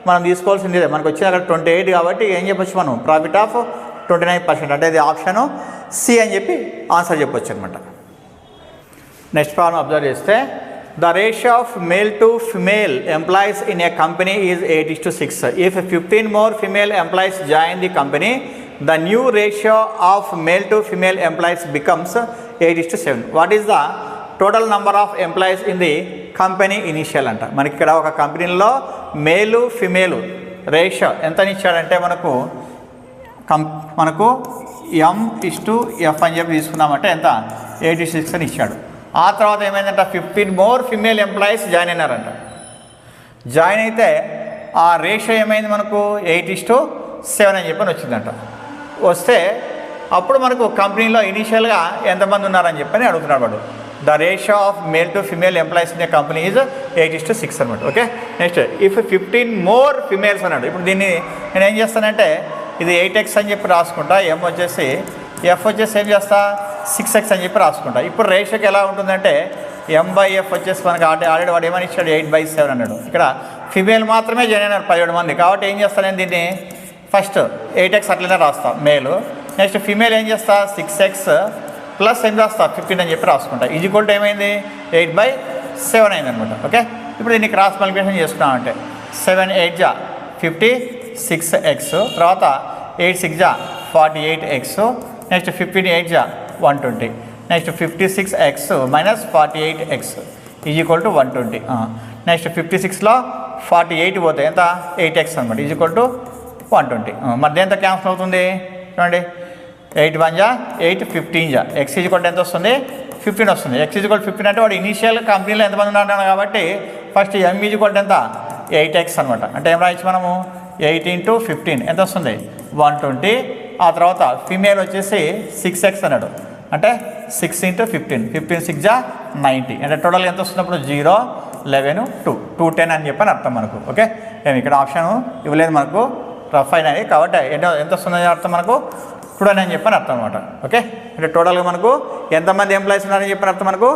మనం తీసుకోవాల్సింది ఇదే. మనకు వచ్చేది అక్కడ 28 కాబట్టి ఏం చెప్పొచ్చు మనం ప్రాఫిట్ ఆఫ్ 29%. అంటే ఇది ఆప్షన్ సి అని చెప్పి ఆన్సర్ చెప్పొచ్చు అనమాట. నెక్స్ట్ ప్రాబ్లం అబ్జర్వ్ చేస్తే the ratio of male to female employees in a company is 8:6. If 15 more female employees join the company, the new ratio of male to female employees becomes 8:7. What is the total number of employees in the company initial అంట. మనకి ఇక్కడ ఒక కంపెనీలో మేలు ఫిమేలు రేషియో ఎంత ఇచ్చాడంటే మనకు M/F అని చెప్పి తీసుకున్నామంటే ఎంత 8:6 అని ఇచ్చాడు. ఆ తర్వాత ఏమైందంట 15 మోర్ ఫిమేల్ ఎంప్లాయీస్ జాయిన్ అయినారంట. జాయిన్ అయితే ఆ రేషియో ఏమైంది మనకు 8:7 అని చెప్పని వచ్చిందంట. వస్తే అప్పుడు మనకు కంపెనీలో ఇనీషియల్గా ఎంతమంది ఉన్నారని చెప్పని అడుగుతున్నాడు వాడు. The ratio of male to female employees in a company is 8:6 అనమాట. Okay, next if 15 more females అన్నాడు. ఇప్పుడు దీన్ని నేను ఏం చేస్తానంటే ఇది 8x అని చెప్పి రాసుకుంటా. M వచ్చేసి F వచ్చేసి ఏం చేస్తా 6x అని చెప్పి రాసుకుంటా. ఇప్పుడు రేషియోకి ఎలా ఉంటుందంటే M/F వచ్చేసి మనకి ఆల్రెడీ వాడు ఏమని ఇచ్చాడు 8/7 అన్నాడు. ఇక్కడ ఫిమేల్ మాత్రమే జాయిన్ అయినారు 17 మంది. కాబట్టి ఏం చేస్తాను నేను దీన్ని ఫస్ట్ 8x అట్లనే రాస్తా మేలు. నెక్స్ట్ ఫిమేల్ ఏం చేస్తా 6x ప్లస్ ఏం రాస్తా 15 అని చెప్పి రాసుకుంటా. ఈక్వల్ టు ఏమైంది 8/7 అయింది అనమాట. ఓకే, ఇప్పుడు దీన్ని క్రాస్ మల్టిప్లికేషన్ చేసుకున్నామంటే 7 8 = 56x, తర్వాత 8 6 = 48x, next 15 8 = 120, next 56x minus 48x equal to 120. Next 56లో 48 పోతే ఎంత 8x అనమాట ఈక్వల్ టు 120. మరి దేంతో క్యాన్సిల్ అవుతుంది చూడండి 8 1 జా 8 15 జా ఎక్స్ ఈజ్వల్ ఎంత వస్తుంది 15 వస్తుంది. ఎక్స్ ఈజ్వల్ 15 అంటే వాడు ఇనీషియల్ కంపెనీలో ఎంతమంది ఉన్నాడు కాబట్టి ఫస్ట్ ఎం ఈజ్వల్ ఎంత 8x అనమాట. అంటే ఏం రాయొచ్చు మనము 8 × 15 ఎంత వస్తుంది 120. ఆ తర్వాత ఫీమేల్ వచ్చేసి 6x అన్నాడు అంటే 6 × 15 15 6 జా 90 అంటే టోటల్ ఎంత వస్తున్నప్పుడు 0 11 2 210 అని చెప్పని అర్థం మనకు. ఓకే ఏమి ఇక్కడ ఆప్షన్ ఇవ్వలేదు మనకు రఫ్ అయినది కాబట్టి ఎంత వస్తుందని అర్థం మనకు 2 అని చెప్పని అర్థం అనమాట. ఓకే అంటే టోటల్గా మనకు ఎంతమంది ఎంప్లాయీస్ ఉన్నారని చెప్పని అర్థం మనకు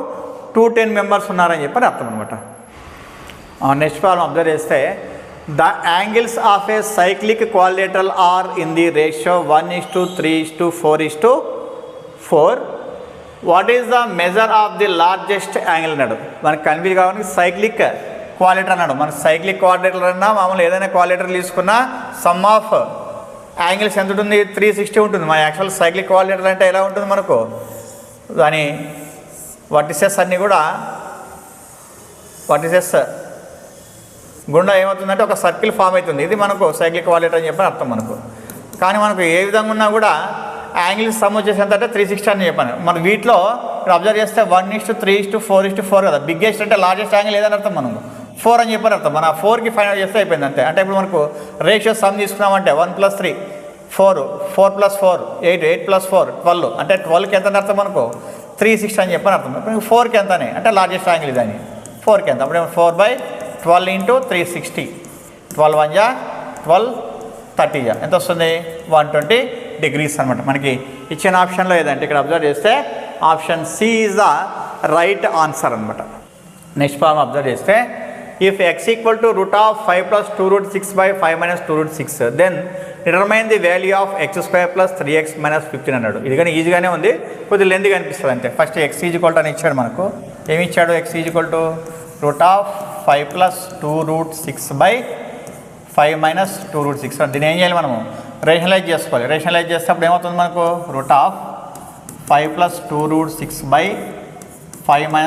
210 మెంబర్స్ ఉన్నారని చెప్పని అర్థం అనమాట. నెక్స్ట్ ప్రాబ్లం అబ్జర్వ్ చేస్తే the angles of a cyclic quadrilateral are in the ratio 1:3:4:4. What is the measure of the largest angle అన్నాడు. మనకు కన్ఫ్యూజ్ కావడానికి సైక్లిక్ క్వాడ్రిలేటర్ అన్నాడు. మనకు సైక్లిక్ క్వాడ్రిలేటర్ అన్నా మామూలు ఏదైనా క్వాడ్రిలేటర్ తీసుకున్నా సమ్ ఆఫ్ యాంగిల్స్ ఎంత ఉంటుంది 360 ఉంటుంది. మన యాక్చువల్ సైక్లిక్ క్వాడ్రిలేటర్ అంటే ఎలా ఉంటుంది మనకు దాని వర్టిసెస్ అన్నీ కూడా వర్టిసెస్ గుండా ఏమవుతుందంటే ఒక సర్కిల్ ఫామ్ అవుతుంది. ఇది మనకు సైక్లిక్ క్వాడ్రిలేటర్ అని చెప్పని అర్థం మనకు. కానీ మనకు ఏ విధంగా ఉన్నా కూడా యాంగిల్స్ సమ్ వచ్చేసి ఎంత అంటే 360 అని చెప్పాను. మన వీటిలో ఇక్కడ అబ్జర్వ్ చేస్తే 1:3:4:4 కదా. బిగ్గెస్ట్ అంటే లార్జెస్ట్ యాంగిల్ ఏదని అర్థం మనకు 4 అని చెప్పని అర్థం. మన 4కి ఫైనల్ చేస్తే అయిపోయింది అంతే. అంటే ఇప్పుడు మనకు రేషియో సమ్ తీసుకున్నామంటే 1 + 3 4 4 + 4 8 8 + 4 12 అంటే 12కి ఎంత అని అర్థం మనకు 360 అని చెప్పని అర్థం. ఇప్పుడు 4కి ఎంత అని అంటే లార్జెస్ట్ యాంగిల్ ఇదని 4కి ఎంత అప్పుడు 4/12 × 360 12 1 జా 12 30 జా ఎంత వస్తుంది 120 degrees అనమాట. మనకి ఇచ్చిన ఆప్షన్లో ఏదంటే ఇక్కడ అబ్జర్వ్ చేస్తే option C is the right answer అనమాట. నెక్స్ట్ ప్రాబ్లం అబ్జర్వ్ చేస్తే if x = √5 + 2√6/5 - 2√6 then determine the value of x² + 3x - 15 అన్నాడు. ఇది కానీ ఈజీగానే ఉంది, కొద్దిగా లెంతీగా అనిపిస్తుంది అంతే. ఫస్ట్ x = అని ఇచ్చాడు మనకు. ఏమి ఇచ్చాడు x = √5 + 2√6/5 - 2√6. దీన్ని ఏం చేయాలి మనము రేషనలైజ్ చేసుకోవాలి. రేషనలైజ్ చేస్తే అప్పుడు ఏమవుతుంది మనకు √5 + 2√6/5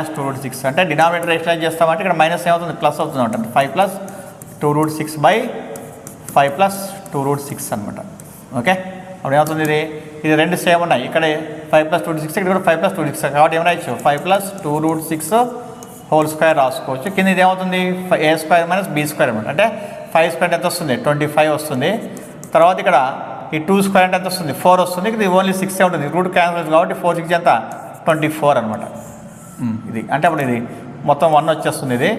- 2√6 అంటే డినామినేటర్ రేషనలైజ్ చేస్తామంటే ఇక్కడ మైనస్ ఏమవుతుంది ప్లస్ అవుతుంది అంటే 5 + 2√6/5 + 2√6 అనమాట. ఓకే అప్పుడు ఏమవుతుంది ఇది రెండు సేమ్ ఉన్నాయి. ఇక్కడ 5 + 2√6 ఇక్కడ కూడా 5 + 2√6 కాబట్టి ఏమైనా ఇచ్చు 5 + 2√6² రాసుకోవచ్చు. కింద ఇది ఏమవుతుంది a² - b² అనమాట. అంటే 5² ఎంత వస్తుంది 25 వస్తుంది. తర్వాత ఇక్కడ ఈ 2² అంటే ఎంత వస్తుంది 4 వస్తుంది. ఇది ఓన్లీ 6 ఉంటుంది. రూట్ క్యాన్సిల్ కాబట్టి 4 6 ఎంత 24 అనమాట. ఇది అంటే అప్పుడు ఇది మొత్తం 1 వచ్చేస్తుంది. ఇది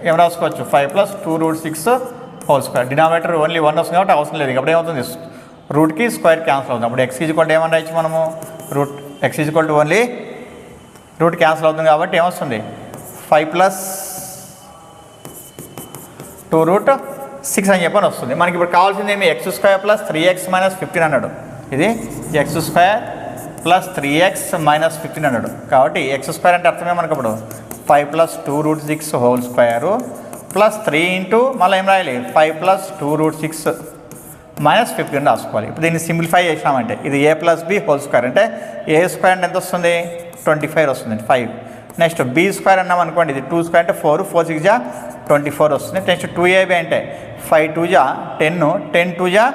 ఏం రాసుకోవచ్చు 5 + 2√6² డినామినేటర్ ఓన్లీ 1 వస్తుంది కాబట్టి అవసరం లేదు. అప్పుడు ఏమవుతుంది రూట్కి స్క్వేర్ క్యాన్సిల్ అవుతుంది. అప్పుడు x = ఏమన్నా ఇచ్చి మనము x = ఓన్లీ రూట్ క్యాన్సిల్ అవుతుంది కాబట్టి ఏమొస్తుంది 5 + 2√6 అని చెప్పని వస్తుంది. మనకి ఇప్పుడు కావాల్సింది ఏమి x² + 3x - 15 అన్నాడు. ఇది x² + 3x - 15 అన్నాడు. కాబట్టి x² అంటే అర్థమే మనకు ఇప్పుడు 5 + 2√6² + 3 × మళ్ళీ ఏం రాయాలి 5 + 2√6 - 15 రాసుకోవాలి. ఇప్పుడు దీన్ని సింప్లిఫై చేసినామంటే ఇది a + b² అంటే a² అంటే ఎంత వస్తుంది 25 వస్తుంది 5. నెక్స్ట్ b² అన్నాం అనుకోండి ఇది 2² అంటే 4 4 6 జా 24 వస్తుంది. నెక్స్ట్ 2ab అంటే 5 2 జా 10 10 2 జా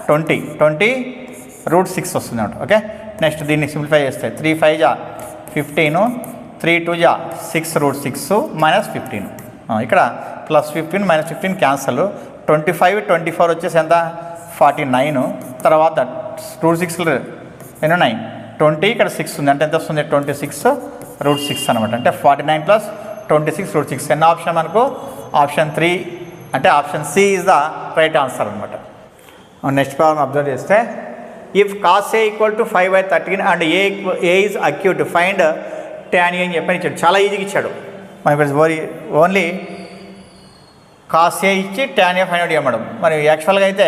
20 20√6 వస్తుంది అన్నమాట. ఓకే నెక్స్ట్ దీన్ని సింప్లిఫై చేస్తే 3 5 జా 15 3 2 జా 6√6 - 15 ఇక్కడ +15 - 15 క్యాన్సల్ 25 24 వచ్చేసి ఎంత 49 తర్వాత √6 ఎన్నో 9 20 ఇక్కడ 6 ఉంది అంటే ఎంత వస్తుంది 26√6 అనమాట. అంటే 49 + 26√6 ఎన్న ఆప్షన్ మనకు ఆప్షన్ 3 అంటే option C is the right answer అనమాట. నెక్స్ట్ ప్రాబ్లం అబ్జర్వ్ చేస్తే if cos A = 5/13 and A is acute find tan A అని చెప్పని ఇచ్చాడు. చాలా ఈజీగా ఇచ్చాడు మనకి ఓన్లీ cos A ఇచ్చి tan A ఫైండ్ అవుట్ చేయమడం. మరి యాక్చువల్గా అయితే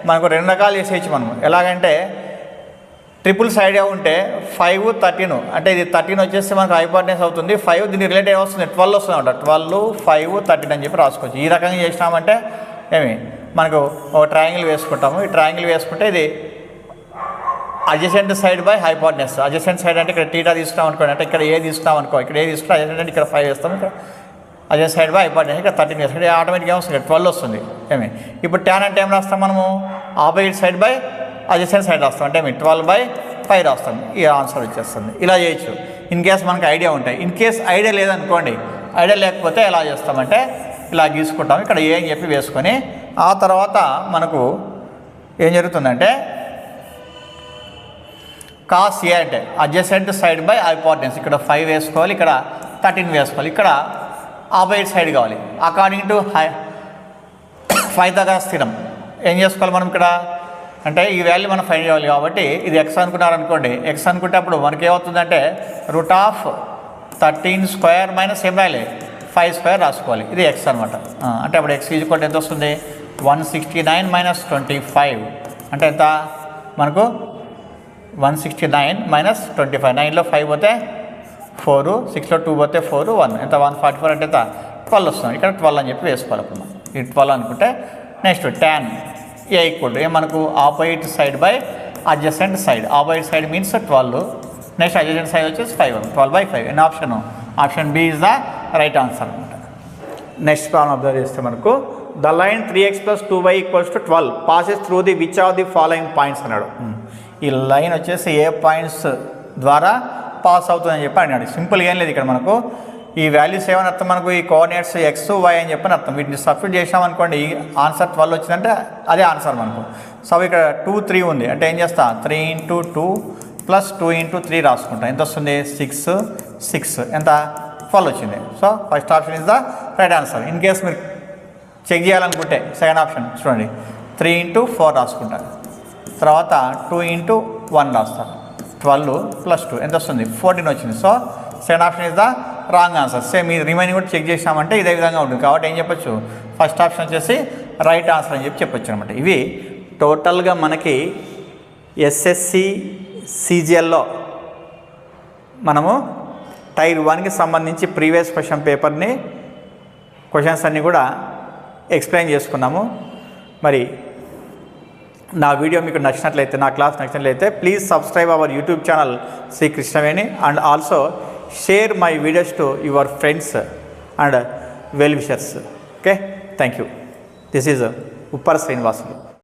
మనకు 2 రకాలు చేసేయచ్చు మనం. ఎలాగంటే ట్రిపుల్ సైడ్ ఉంటే 5 13 అంటే ఇది 13 వచ్చేసి మనకు హైపోటెన్యూస్ అవుతుంది 5 దీనికి రిలేటెడ్ వస్తుంది 12 వస్తుంది అనమాట. 12 5 13 అని చెప్పి రాసుకోవచ్చు. ఈ రకంగా చేసినామంటే ఏమి మనకు ఒక ట్రయాంగిల్ వేసుకుంటాము. ఈ ట్రయాంగిల్ వేసుకుంటే ఇది adjacent side by hypotenuse. Adjacent side అంటే ఇక్కడ టీటా తీసుకున్నాం అనుకోండి అంటే ఇక్కడ ఏ తీసుకున్నాం అనుకో ఇక్కడ ఏ తీసుకుంటే అడ్జసెంట్ అంటే ఇక్కడ 5 వేస్తాము. ఇక్కడ అడ్జసెంట్ సైడ్ బై హైపోటెన్యూస్ ఇక్కడ 13 వేస్తాం. ఆటోమేటిక్గా వస్తుంది 12 వస్తుంది ఏమి. ఇప్పుడు tan అంటే ఏం రాస్తాం మనము opposite side by adjacent side రాస్తాం అంటే 12/5 రాస్తాం. ఈ ఆన్సర్ వచ్చేస్తుంది. ఇలా చేయొచ్చు ఇన్ కేస్ మనకు ఐడియా ఉంటాయి. ఇన్ కేస్ ఐడియా లేదనుకోండి, ఐడియా లేకపోతే ఎలా చేస్తామంటే ఇలా గీసుకుంటాం. ఇక్కడ ఏ అని చెప్పి వేసుకొని ఆ తర్వాత మనకు ఏం జరుగుతుందంటే కాస్ ఏ అంటే అడ్జసెంట్ సైడ్ బై హైపోటెన్యూస్. ఇక్కడ 5 వేసుకోవాలి, ఇక్కడ 13 వేసుకోవాలి. ఇక్కడ ఆపోజిట్ సైడ్ కావాలి. అకార్డింగ్ టు 5 దాకా స్థిరం ఏం చేసుకోవాలి మనం ఇక్కడ అంటే ఈ వాల్యూ మనం ఫైండ్ చేయాలి. కాబట్టి ఇది ఎక్స్ అనుకున్నారనుకోండి, ఎక్స్ అనుకుంటే అప్పుడు మనకి ఏమవుతుందంటే √13² ఏం రాయాలి 5² రాసుకోవాలి. ఇది ఎక్స్ అనమాట. అంటే అప్పుడు ఎక్స్ ఈజ్వల్ ఎంత వస్తుంది 169 - 25 అంటే ఎంత మనకు 169 - 25. 9లో 5 పోతే 4, 6లో 2 పోతే 4, 1 ఎంత 144 అంటే ఎంత 12 వస్తుంది. ఇక్కడ 12 అని చెప్పి వేసుకోవాలి. అప్పుడు మనం ఇది 12 అనుకుంటే next tan A equal to A మనకు opposite side by adjacent side. Opposite side means 12, next adjacent side వచ్చేసి 5, 12/5. ఎన్ని option B is the right answer అనమాట. నెక్స్ట్ ప్రాబ్లం అబ్జర్వ్ చేస్తే మనకు the line 3x + 2y = 12 passes through the which of the following points అన్నాడు. ఈ లైన్ వచ్చేసి ఏ పాయింట్స్ ద్వారా పాస్ అవుతుందని చెప్పి అన్నాడు. సింపుల్గా ఏం లేదు ఇక్కడ మనకు ఈ వాల్యూస్ ఏమని అర్థం మనకు ఈ కోఆర్డినేట్స్ ఎక్స్ వై అని చెప్పని అర్థం. వీటిని సబ్స్టిట్యూట్ చేసామనుకోండి ఈ ఆన్సర్ 12 వచ్చిందంటే అదే ఆన్సర్ మనకు. సో ఇక్కడ 2, 3 ఉంది అంటే ఏం చేస్తా 3 × 2 + 2 × 3 రాసుకుంటా. ఎంత వస్తుంది 6, 6 ఎంత 12 వచ్చింది. So first option is the right answer. In case మీరు చెక్ చేయాలనుకుంటే సెకండ్ ఆప్షన్ చూడండి 3 × 4 రాసుకుంటారు. తర్వాత 2 × 1 రాస్తారు. 12 + 2 ఎంత వస్తుంది 14 వచ్చింది. So second option is the wrong answer. Same ఈ రిమైనింగ్ కూడా చెక్ చేసామంటే ఇదే విధంగా ఉంటుంది. కాబట్టి ఏం చెప్పొచ్చు ఫస్ట్ ఆప్షన్ వచ్చేసి రైట్ ఆన్సర్ అని చెప్పొచ్చు అనమాట. ఇవి టోటల్గా మనకి ఎస్ఎస్సి సిజిఎల్లో మనము టైర్ 1కి సంబంధించి ప్రీవియస్ క్వశ్చన్ పేపర్ని క్వశ్చన్స్ అన్నీ కూడా ఎక్స్ప్లెయిన్ చేసుకున్నాము. మరి నా వీడియో మీకు నచ్చినట్లయితే, నా క్లాస్ నచ్చినట్లయితే please subscribe our YouTube channel Shri Krishnaveni and also share my videos to your friends and well wishers. Okay, thank you. This is Uppar Srinivasulu.